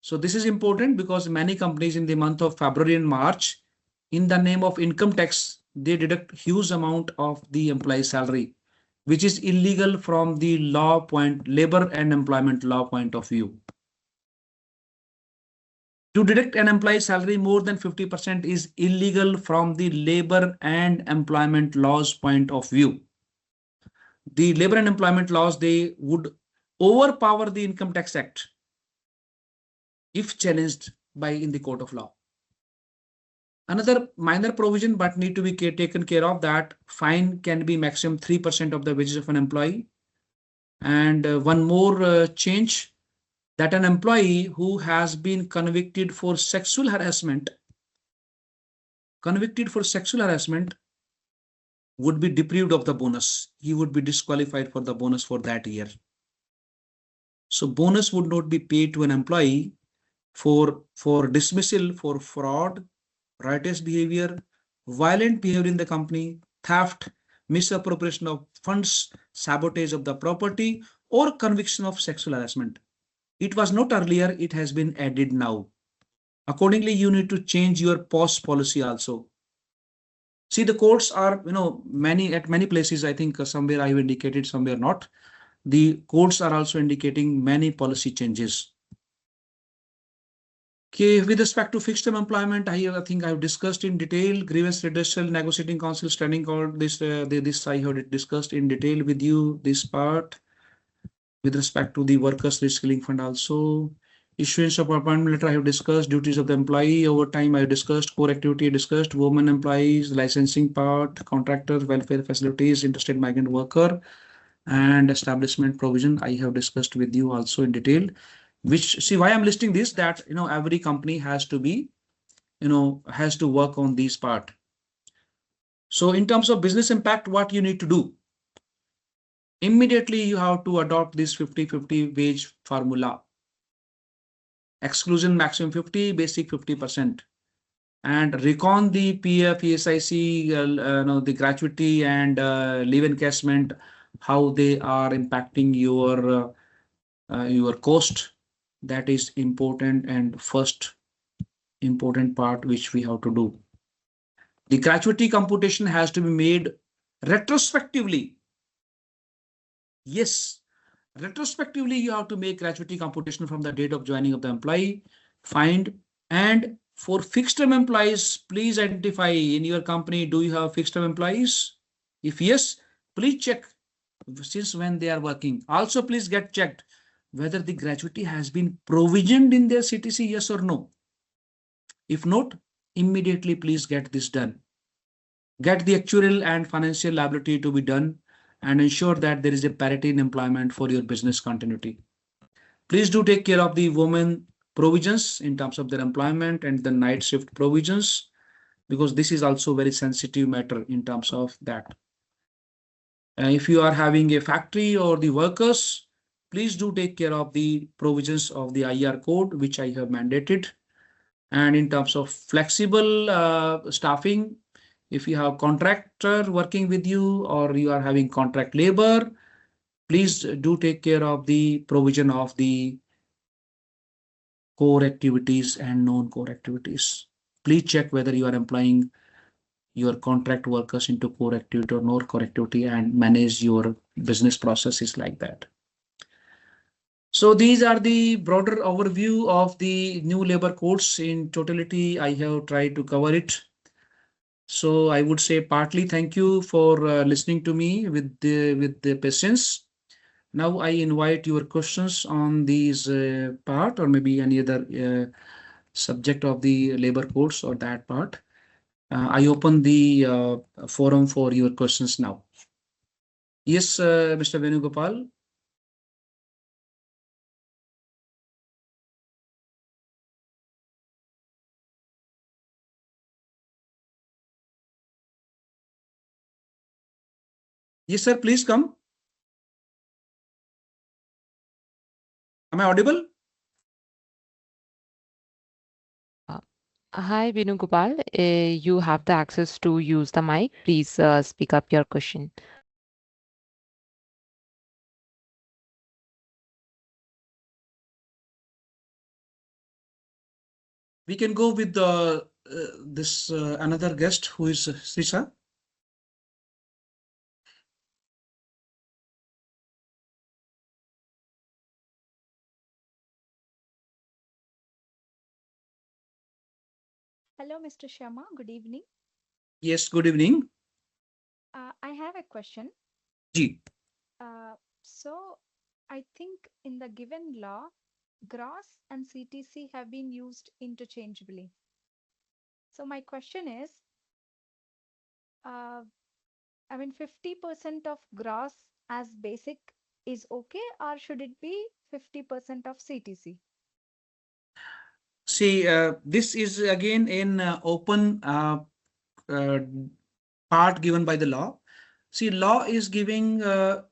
So this is important because many companies in the month of February and March, in the name of income tax, they deduct huge amount of the employee's salary, which is illegal from the labor and employment law point of view. To deduct an employee's salary more than 50% is illegal from the labor and employment laws point of view. The labor and employment laws, they would overpower the Income Tax Act if challenged by in the court of law. Another minor provision but need to be taken care of, that fine can be maximum 3% of the wages of an employee. And one more change, that an employee who has been convicted for sexual harassment would be deprived of the bonus. He would be disqualified for the bonus for that year. So bonus would not be paid to an employee for dismissal for fraud, riotous behavior, violent behavior in the company, theft, misappropriation of funds, sabotage of the property, or conviction of sexual harassment. It was not earlier, it has been added now. Accordingly, you need to change your post policy also. See, the courts are, many places, I think somewhere I have indicated, somewhere not. The courts are also indicating many policy changes. Okay, with respect to fixed term employment, I think I've discussed in detail. Grievance redressal, negotiating council, standing court. This I have discussed in detail with you. This part with respect to the workers reskilling fund also. Issuance of appointment letter I have discussed. Duties of the employee. Overtime I have discussed. Core activity I discussed. Women employees, licensing part, contractor, welfare facilities, interstate migrant worker, and establishment provision I have discussed with you also in detail. Which, see, why I'm listing this, that every company has to be has to work on this part. So in terms of business impact, what you need to do, immediately you have to adopt this 50-50 wage formula. Exclusion maximum 50, basic 50%, and recon the PF, ESIC, the gratuity and leave encashment, how they are impacting your cost. That is important, and first important part which we have to do. The gratuity computation has to be made retrospectively. Yes, retrospectively, you have to make gratuity computation from the date of joining of the employee. Find, and for fixed term employees, please identify in your company, do you have fixed term employees? If yes, please check since when they are working. Also, please get checked whether the gratuity has been provisioned in their CTC, yes or no. If not, immediately please get this done. Get the actuarial and financial liability to be done, and ensure that there is a parity in employment for your business continuity. Please do take care of the women provisions in terms of their employment and the night shift provisions, because this is also very sensitive matter in terms of that. If you are having a factory or the workers, please do take care of the provisions of the IR code, which I have mandated. And in terms of flexible staffing, if you have contractor working with you or you are having contract labor, please do take care of the provision of the core activities and non-core activities. Please check whether you are employing your contract workers into core activity or non-core activity, and manage your business processes like that. So these are the broader overview of the new labor codes. In totality, I have tried to cover it. So I would say partly thank you for listening to me with the patience. Now I invite your questions on these part, or maybe any other subject of the labor codes or that part. I open the forum for your questions now. Yes, Mr. Venugopal. Yes, sir. Please come. Am I audible?
Uh, Hi, Venugopal. You have the access to use the mic. Please speak up your question.
We can go with this another guest who is Srisha.
Hello, Mr. Sharma. Good evening.
Yes, good evening.
I have a question.
Ji.
Uh, so, I think in the given law, gross and CTC have been used interchangeably. So, my question is, uh, 50% of gross as basic is okay, or should it be 50% of CTC?
See, this is again in open uh, part given by the law. See, law is giving a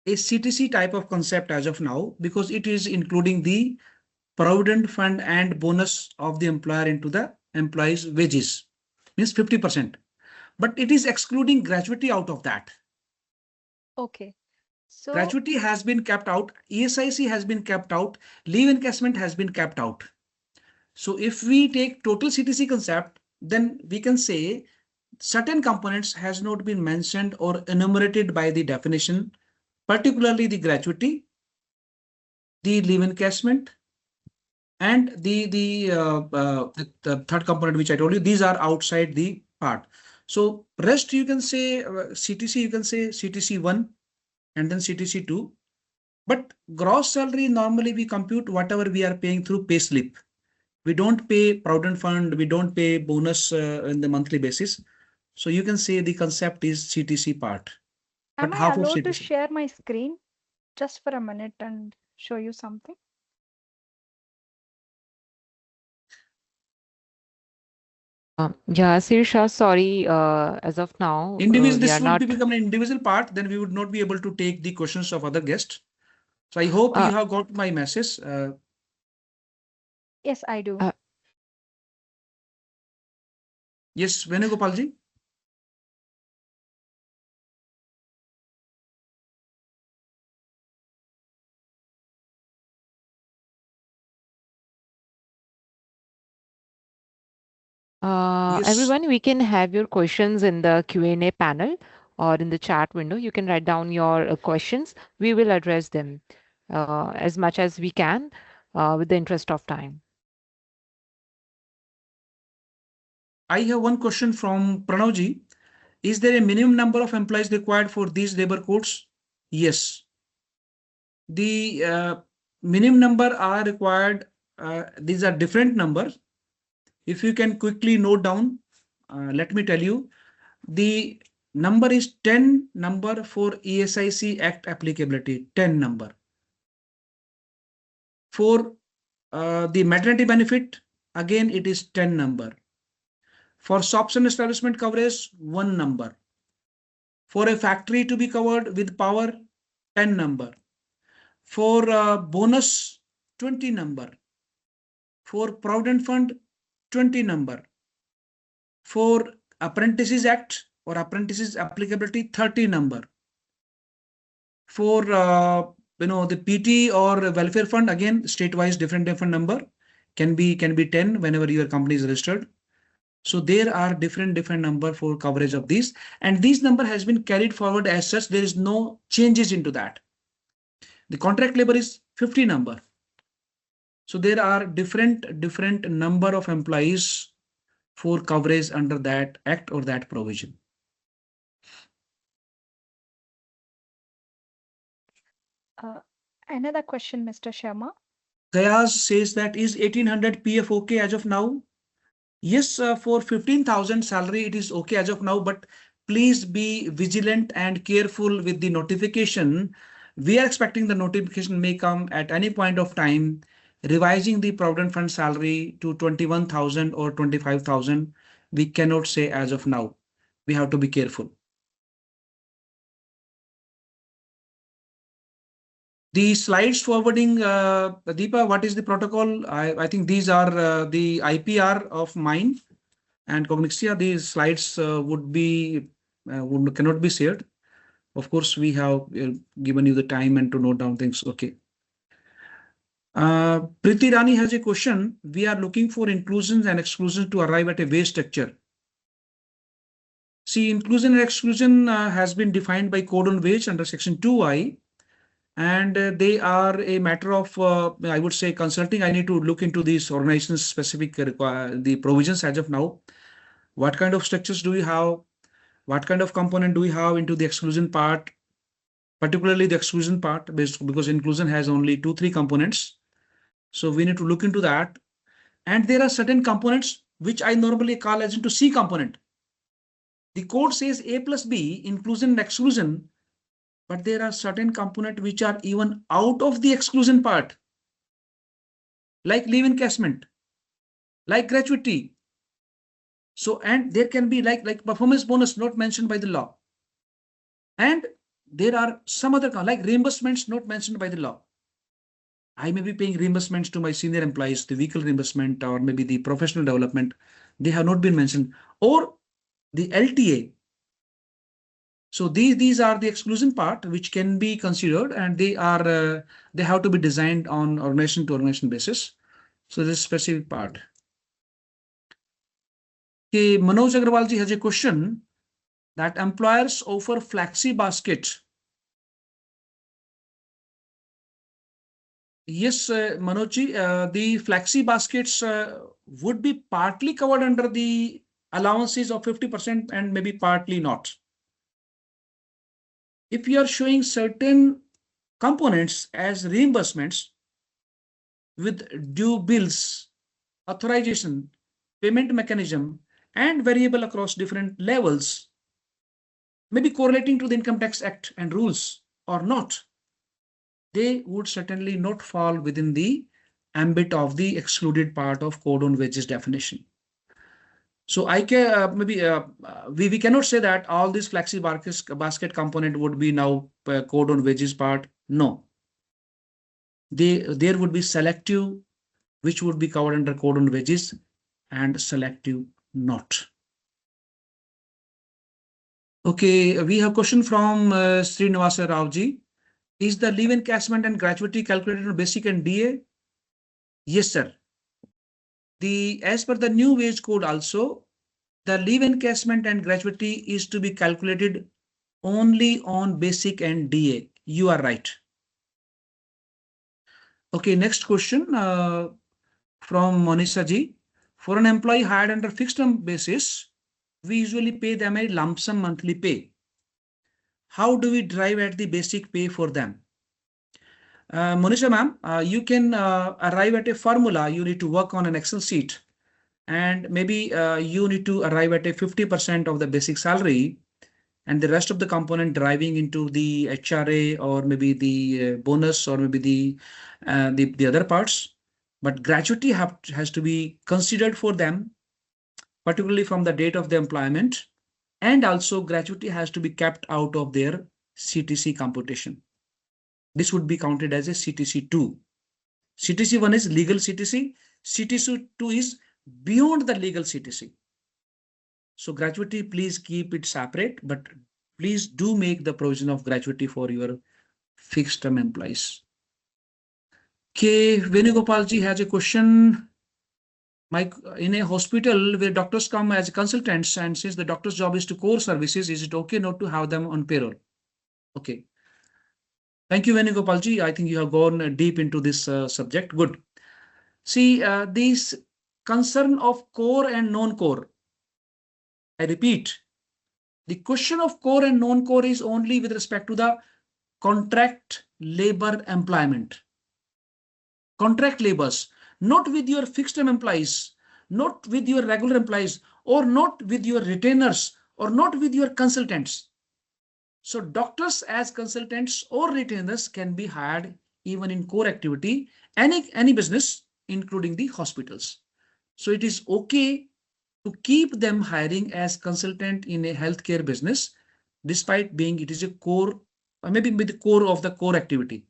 CTC type of concept as of now because it is including the provident fund and bonus of the employer into the employee's wages, means 50%. But it is excluding gratuity out of that.
Okay. So,
Gratuity has been kept out, ESIC has been kept out, leave encashment has been kept out. So if we take total CTC concept, then we can say certain components has not been mentioned or enumerated by the definition, particularly the gratuity, the leave encashment, and the third component which I told you. These are outside the part. So rest you can say CTC, you can say CTC 1 and then CTC 2. But gross salary normally we compute whatever we are paying through payslip. We don't pay provident fund, we don't pay bonus in the monthly basis. So you can say the concept is CTC part,
am
but
I
half of
allowed to
CTC.
share my screen just for a minute and show you something?
Yeah, Sirsha, sorry, as of now,
Individual,
we are
this would be
not.
become an individual part, then we would not be able to take the questions of other guests. So I hope
Uh,
you have got my message.
Yes, I do.
uh,
Yes, Venugopalji. Yes,
Everyone, we can have your questions in the Q&A panel or in the chat window. You can write down your questions. We will address them as much as we can with the interest of time.
I have one question from Pranavji. Is there a minimum number of employees required for these labor codes? Yes. The minimum number are required. These are different numbers. If you can quickly note down, let me tell you, the number is 10 number for ESIC Act applicability, 10 number. For the maternity benefit, again, it is 10 number. For shops and establishment coverage, 1 number. For a factory to be covered with power, 10 number. For bonus, 20 number. For provident fund, 20 number. For apprentices act or apprentices applicability, 30 number. For the PT or welfare fund, again state wise different number, can be 10 whenever your company is registered. So there are different number for coverage of these, and this number has been carried forward as such. There is no changes into that. The contract labor is 50 number. So there are different number of employees for coverage under that act or that provision.
Uh, Another question, Mr. Sharma.
Gayaz says that is 1800 PF okay as of now? Yes, for 15,000 salary, it is okay as of now, but please be vigilant and careful with the notification. We are expecting the notification may come at any point of time, revising the Provident Fund salary to 21,000 or 25,000. We cannot say as of now. We have to be careful. The slides forwarding, Deepa, what is the protocol? I think these are the IPR of mine and Cognixia. These slides cannot be shared. Of course, we have given you the time and to note down things. Okay. Priti Rani has a question. We are looking for inclusions and exclusions to arrive at a wage structure. See, inclusion and exclusion has been defined by Code on Wage under Section 2I. and they are a matter of, I would say, consulting. I need to look into these organizations specific the provisions as of now. What kind of structures do we have? What kind of component do we have into the exclusion part? Particularly the exclusion part, because inclusion has only 2-3 components. So we need to look into that. And there are certain components which I normally call as into C component. The code says A plus B, inclusion and exclusion, but there are certain components which are even out of the exclusion part, like leave encashment, like gratuity. So, and there can be like performance bonus not mentioned by the law. And there are some other like reimbursements not mentioned by the law. I may be paying reimbursements to my senior employees, the vehicle reimbursement or maybe the professional development. They have not been mentioned, or the LTA. So these are the exclusion part which can be considered, and they have to be designed on organization to organization basis. So this specific part. Okay, Manoj Agrawal ji has a question that employers offer flexi basket. Yes, Manoj ji, the flexi baskets would be partly covered under the allowances of 50% and maybe partly not. If you are showing certain components as reimbursements with due bills, authorization, payment mechanism, and variable across different levels, maybe correlating to the Income Tax Act and rules or not, they would certainly not fall within the ambit of the excluded part of code on wages definition. So I can we cannot say that all these flexi basket component would be now code on wages part. No, there would be selective which would be covered under code on wages and selective not. Okay, we have a question from Srinivasa Raoji. Is the leave encashment and gratuity calculated on basic and DA? Yes, sir. As per the new wage code also, the leave encashment and gratuity is to be calculated only on basic and DA. You are right. Okay, next question from Monisha ji. For an employee hired under fixed term basis, we usually pay them a lump sum monthly pay. How do we drive at the basic pay for them? Monisha ma'am, you can arrive at a formula. You need to work on an Excel sheet, and maybe you need to arrive at a 50% of the basic salary, and the rest of the component driving into the HRA or maybe the bonus or maybe the other parts. But gratuity has to be considered for them, particularly from the date of the employment, and also gratuity has to be kept out of their CTC computation. This would be counted as a CTC2. CTC1 is legal CTC. CTC2 is beyond the legal CTC. So gratuity, please keep it separate, but please do make the provision of gratuity for your fixed term employees. Okay, Venugopalji has a question. In a hospital where doctors come as consultants, and since the doctor's job is to core services, is it okay not to have them on payroll? Okay. Thank you, Venugopalji. I think you have gone deep into this subject. Good. See, this concern of core and non-core. I repeat, the question of core and non-core is only with respect to the contract labor employment. Contract labors, not with your fixed term employees, not with your regular employees, or not with your retainers, or not with your consultants. So doctors as consultants or retainers can be hired even in core activity, any business, including the hospitals. So it is okay to keep them hiring as consultant in a healthcare business, despite being it is a core, or maybe with the core of the core activity.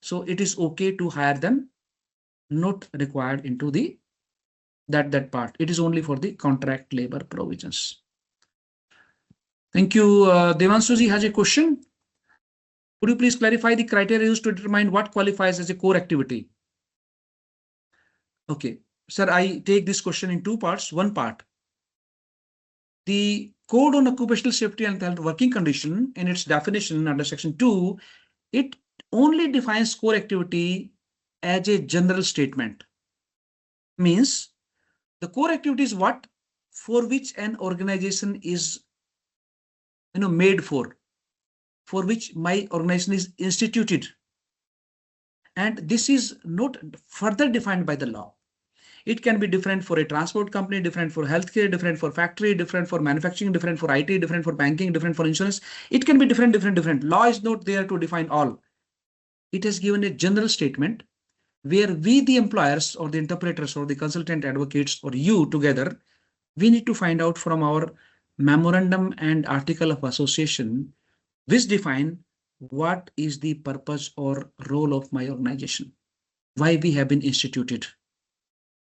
So it is okay to hire them, not required into the that part. It is only for the contract labor provisions. Thank you. Devanshuji has a question. Could you please clarify the criteria used to determine what qualifies as a core activity? Okay, sir, I take this question in two parts. One part, the Code on Occupational Safety and Health Working Condition, in its definition under Section 2, it only defines core activity as a general statement. Means the core activity is what for which an organization is made for which my organization is instituted, and this is not further defined by the law. It can be different for a transport company, different for healthcare, different for factory, different for manufacturing, different for IT, different for banking, different for insurance. It can be different. Law is not there to define all. It has given a general statement where we, the employers or the interpreters or the consultant advocates or you together, we need to find out from our memorandum and article of association, which define what is the purpose or role of my organization, why we have been instituted.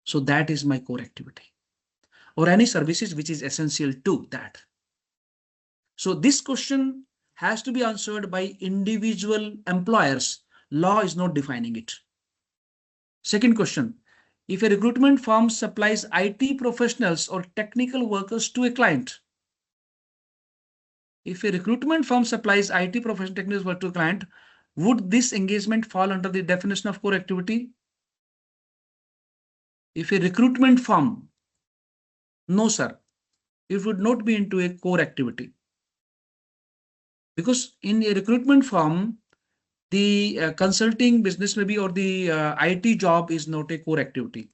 So that is my core activity, or any services which is essential to that. So this question has to be answered by individual employers. Law is not defining it. Second question, if a recruitment firm supplies IT professionals or technical workers to a client, if a recruitment firm supplies IT professional technical work to a client, would this engagement fall under the definition of core activity? If a recruitment firm, no sir, it would not be into a core activity. Because in a recruitment firm, the consulting business maybe or the IT job is not a core activity.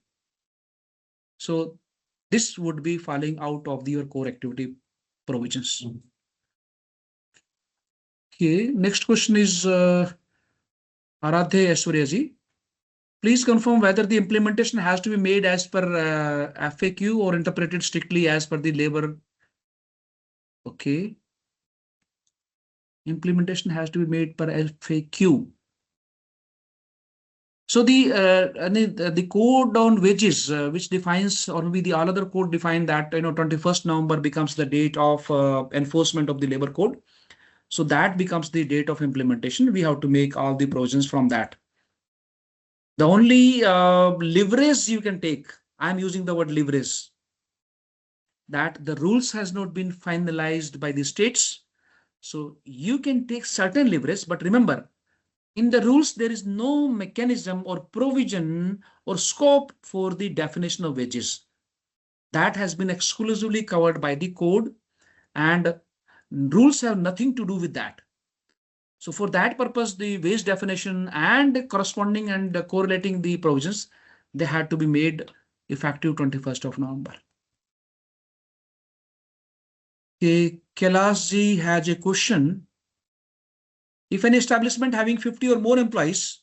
So this would be falling out of your core activity provisions. Okay, next question is Aradhe Aishwarya. Please confirm whether the implementation has to be made as per FAQ or interpreted strictly as per the labor. Okay. Implementation has to be made per FAQ. So the code on wages, which defines, or maybe the all other code define that 21st November becomes the date of enforcement of the labor code. So that becomes the date of implementation. We have to make all the provisions from that. The only leverage you can take, I'm using the word leverage, that the rules has not been finalized by the states. So you can take certain leverage, but remember, in the rules, there is no mechanism or provision or scope for the definition of wages. That has been exclusively covered by the code, and rules have nothing to do with that. So for that purpose, the wage definition and corresponding and correlating the provisions, they had to be made effective 21st of November. Okay, Kailash ji has a question. If an establishment having 50 or more employees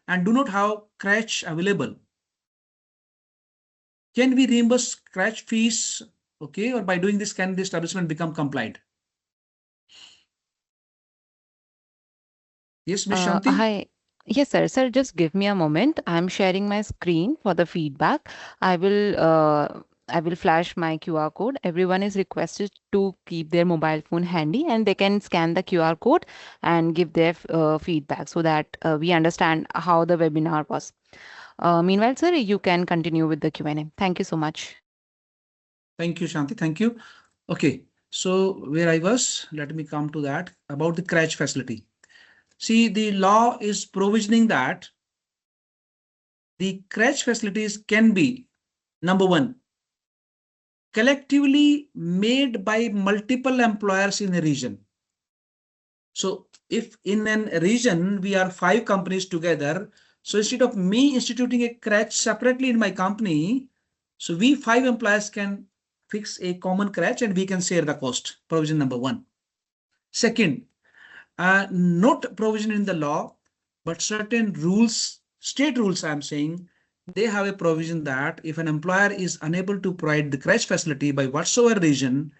and do not have crèche available, can we reimburse crèche fees? Okay, or by doing this, can the establishment become compliant? Yes, Ms. Shanti?
Hi. Yes, sir. Sir, just give me a moment. I'm sharing my screen for the feedback. I will I will flash my QR code. Everyone is requested to keep their mobile phone handy and they can scan the QR code and give their feedback so that we understand how the webinar was. Meanwhile, sir, you can continue with the Q&A. Thank you so much.
Thank you, Shanti. Thank you. Okay, so where I was, let me come to that about the crèche facility. See, the law is provisioning that the crèche facilities can be, number one, collectively made by multiple employers in a region. So if in a region we are 5 companies together, so instead of me instituting a crèche separately in my company, so we 5 employers can fix a common crèche and we can share the cost. Provision number 1. Second, not provision in the law, but certain rules, state rules I'm saying, they have a provision that if an employer is unable to provide the crèche facility by whatsoever reason,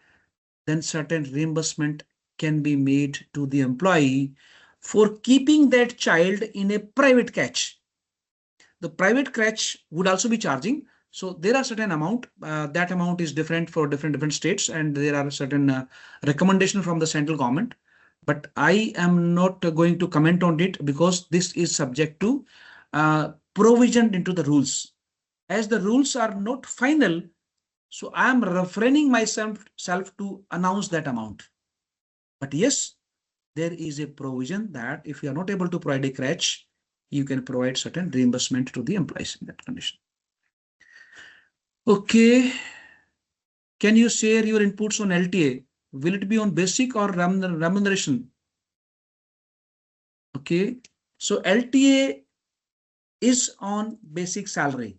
then certain reimbursement can be made to the employee for keeping that child in a private crèche. The private crèche would also be charging. So there are certain amount, that amount is different for different states, and there are certain recommendation from the central government. But I am not going to comment on it because this is subject to provision into the rules. As the rules are not final, so I am refraining myself to announce that amount. But yes, there is a provision that if you are not able to provide a crutch, you can provide certain reimbursement to the employees in that condition. Okay. Can you share your inputs on LTA? Will it be on basic or remuneration? Okay. So LTA is on basic salary.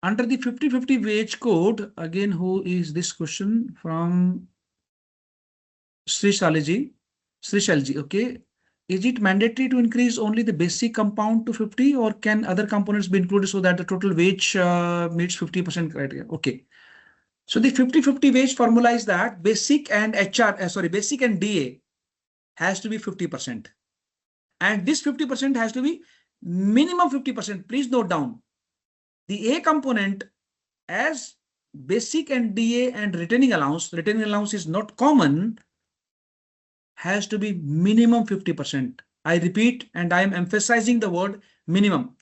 Under the 50/50 wage code, again, who is this question from Sri Shaliji? Sri Shalji, okay. Is it mandatory to increase only the basic compound to 50, or can other components be included so that the total wage meets 50% criteria? Okay. So the 50/50 wage formula is that basic and basic and DA has to be 50%. And this 50% has to be minimum 50%. Please note down. The A component as basic and DA and retaining allowance is not common, has to be minimum 50%. I repeat, and I am emphasizing the word minimum.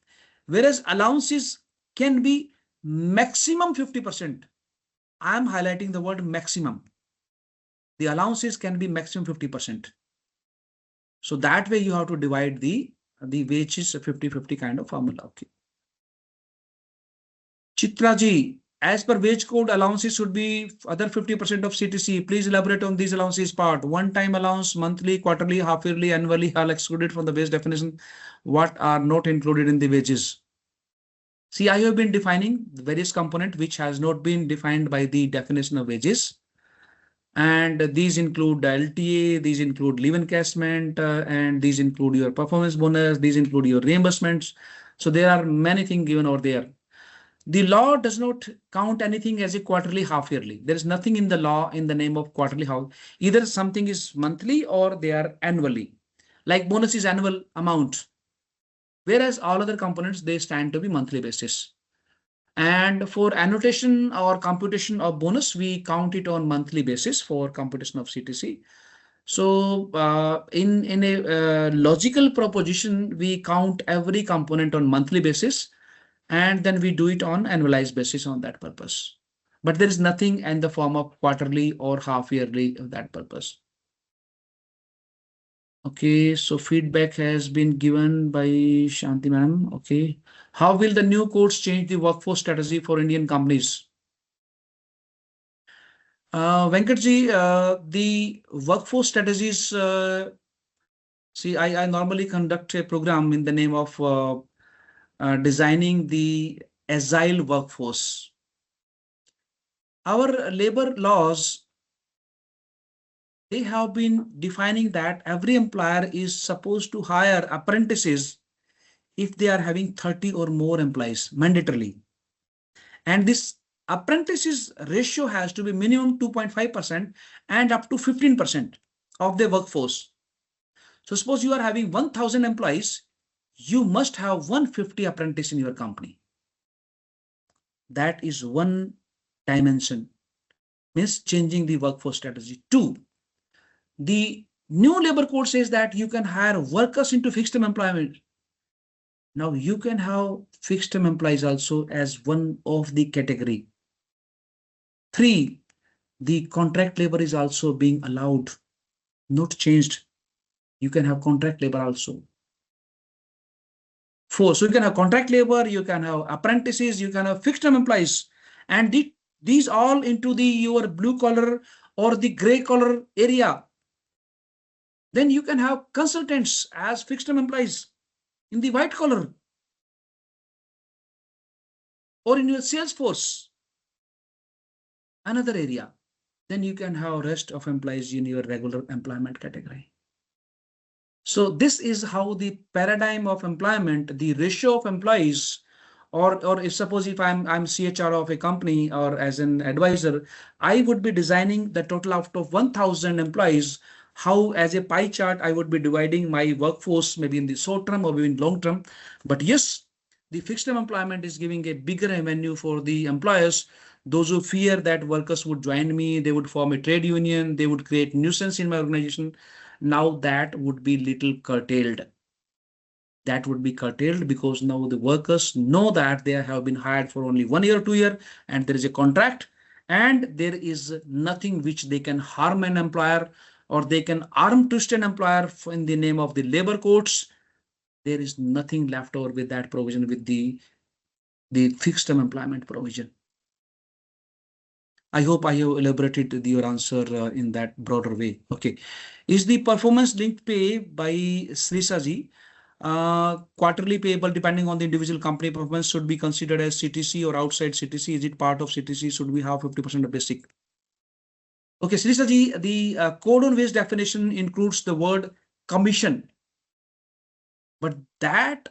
Whereas allowances can be maximum 50%. I am highlighting the word maximum. The allowances can be maximum 50%. So that way you have to divide the wages 50/50 kind of formula. Okay. Chitraji, as per wage code, allowances should be other 50% of CTC. Please elaborate on these allowances part. One-time allowance, monthly, quarterly, half-yearly, annually are excluded from the wage definition. What are not included in the wages? See, I have been defining the various component which has not been defined by the definition of wages. And these include LTA, these include leave encashment, and these include your performance bonus, these include your reimbursements. So there are many things given over there. The law does not count anything as a quarterly, half yearly. There is nothing in the law in the name of quarterly, half. Either something is monthly or they are annually. Like bonus is annual amount, whereas all other components, they stand to be monthly basis. And for annotation or computation of bonus, we count it on monthly basis for computation of CTC. So in a logical proposition, we count every component on monthly basis, and then we do it on annualized basis on that purpose. But there is nothing in the form of quarterly or half yearly of that purpose. Okay, so feedback has been given by Shanti ma'am. Okay, how will the new codes change the workforce strategy for Indian companies? Venkatji, the workforce strategies, see, I normally conduct a program in the name of designing the agile workforce. Our labor laws, they have been defining that every employer is supposed to hire apprentices if they are having 30 or more employees mandatorily. And this apprentices ratio has to be minimum 2.5% and up to 15% of the workforce. So suppose you are having 1,000 employees, you must have 150 apprentices in your company. That is one dimension, means changing the workforce strategy. Two, the new labor code says that you can hire workers into fixed term employment. Now you can have fixed term employees also as one of the category. Three, the contract labor is also being allowed, not changed. You can have contract labor also. Four, so you can have contract labor, you can have apprentices, you can have fixed term employees, and these all into the your blue collar or the gray collar area. Then you can have consultants as fixed term employees in the white collar or in your sales force, another area. Then you can have rest of employees in your regular employment category. So this is how the paradigm of employment, the ratio of employees, or if suppose if I'm CHR of a company or as an advisor, I would be designing the total out of 1,000 employees, how as a pie chart I would be dividing my workforce, maybe in the short term or maybe in long term. But yes, the fixed term employment is giving a bigger avenue for the employers. Those who fear that workers would join me, they would form a trade union, they would create nuisance in my organization. Now that would be little curtailed. That would be curtailed because now the workers know that they have been hired for only 1 year or 2 years and there is a contract, and there is nothing which they can harm an employer or they can arm twist an employer in the name of the labor courts. There is nothing left over with that provision, with the fixed term employment provision. I hope I have elaborated your answer in that broader way. Okay. Is the performance linked pay by Srisaji quarterly payable depending on the individual company performance should be considered as CTC or outside CTC? Is it part of CTC? Should we have 50% of basic? Okay, Srisaji, the code on wage definition includes the word commission, but that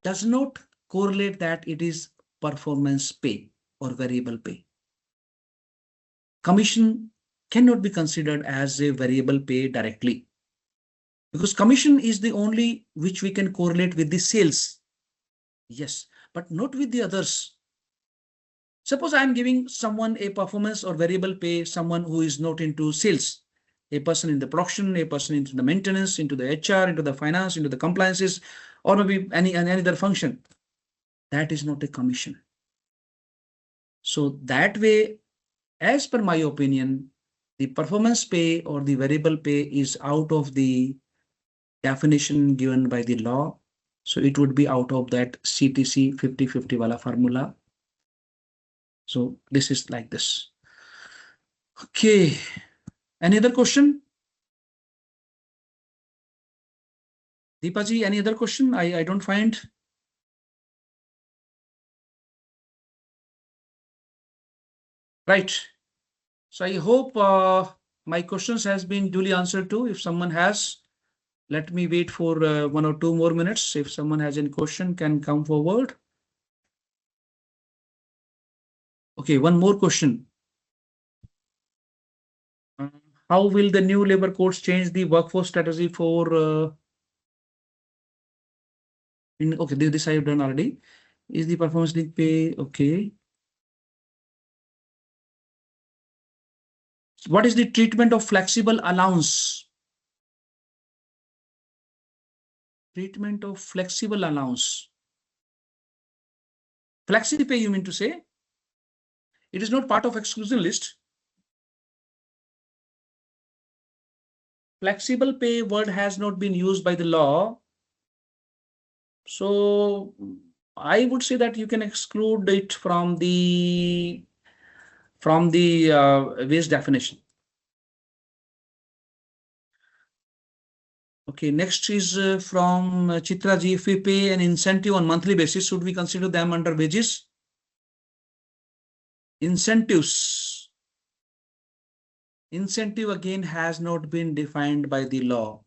does not correlate that it is performance pay or variable pay. Commission cannot be considered as a variable pay directly because commission is the only which we can correlate with the sales. Yes, but not with the others. Suppose I am giving someone a performance or variable pay, someone who is not into sales, a person in the production, a person into the maintenance, into the HR, into the finance, into the compliances, or maybe any other function. That is not a commission. So that way, as per my opinion, the performance pay or the variable pay is out of the definition given by the law. So it would be out of that CTC 50-50 wala formula. So this is like this. Okay. Any other question? Deepaji, any other question? I don't find. Right. So I hope my questions has been duly answered too. If someone has, let me wait for 1 or 2 more minutes. If someone has any question, can come forward. Okay, one more question. How will the new labor codes change the workforce strategy for okay, this I have done already. Is the performance linked pay okay? What is the treatment of flexible allowance? Treatment of flexible allowance. Flexi pay, you mean to say? It is not part of exclusion list. Flexible pay word has not been used by the law. So I would say that you can exclude it from the wage definition. Okay, next is from Chitra ji. If we pay an incentive on monthly basis, should we consider them under wages? Incentives. Incentive again has not been defined by the law.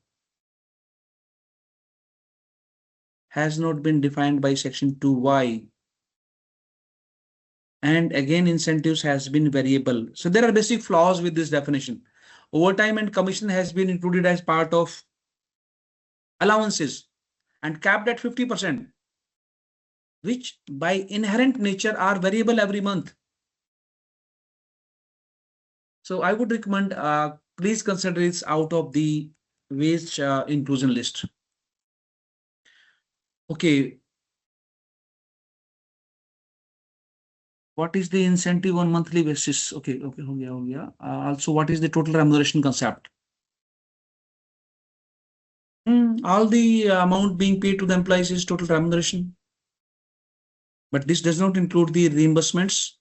Has not been defined by section 2Y. And again, incentives has been variable. So there are basic flaws with this definition. Overtime and commission has been included as part of allowances and capped at 50%, which by inherent nature are variable every month. So I would recommend, please consider it out of the wage inclusion list. Okay. What is the incentive on monthly basis? Okay, okay, ho gaya, ho gaya. Also, what is the total remuneration concept? All the amount being paid to the employees is total remuneration. But this does not include the reimbursements.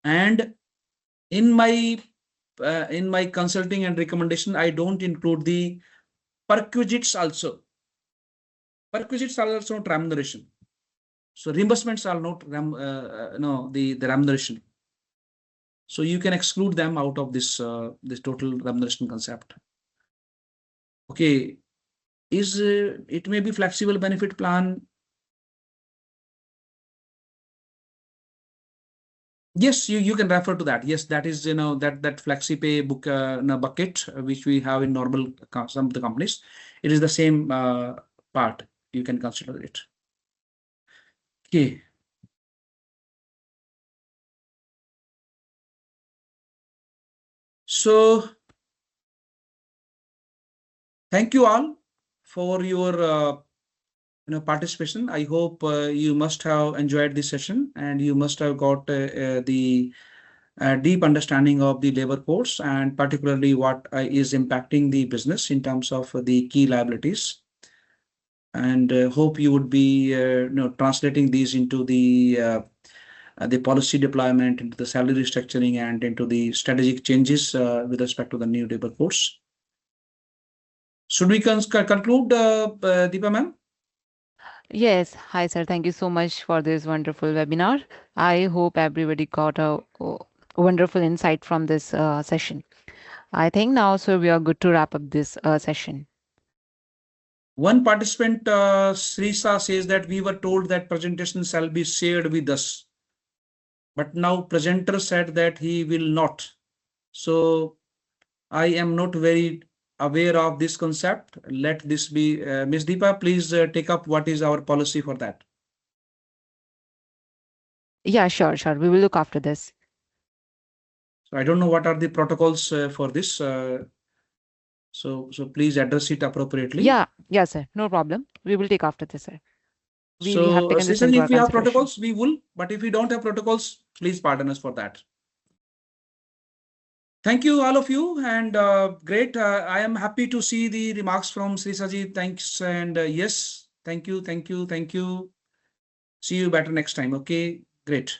And in my consulting and recommendation, I don't include the perquisites also. Perquisites are also not remuneration. So reimbursements are not the remuneration. So you can exclude them out of this this total remuneration concept. Okay, is it may be flexible benefit plan. Yes, you can refer to that. Yes, that is that flexi pay book bucket which we have in normal some of the companies. It is the same part. You can consider it. Okay. So thank you all for your participation. I hope you must have enjoyed this session and you must have got the a deep understanding of the labor codes and particularly what is impacting the business in terms of the key liabilities. And hope you would be translating these into the policy deployment, into the salary restructuring, and into the strategic changes with respect to the new labor codes. Should we conclude, Deepa ma'am?
Yes, hi sir. Thank you so much for this wonderful webinar. I hope everybody got a wonderful insight from this session. I think now, sir, we are good to wrap up this session.
One participant, Srisa, says that we were told that presentation shall be shared with us, but now presenter said that he will not. So I am not very aware of this concept. Let this be Ms. Deepa, please take up what is our policy for that.
Yeah, sure, sure. We will look after this.
So I don't know what are the protocols for this. So please address it appropriately.
Yeah, sir. No problem. We will take after this, sir. We have
So,
taken this
Srishan,
into
if
our
we have
consideration.
protocols, we will. But if we don't have protocols, please pardon us for that. Thank you, all of you, and great. I am happy to see the remarks from Srisaji. Thanks, and yes, thank you, thank you, thank you. See you better next time. Okay, great.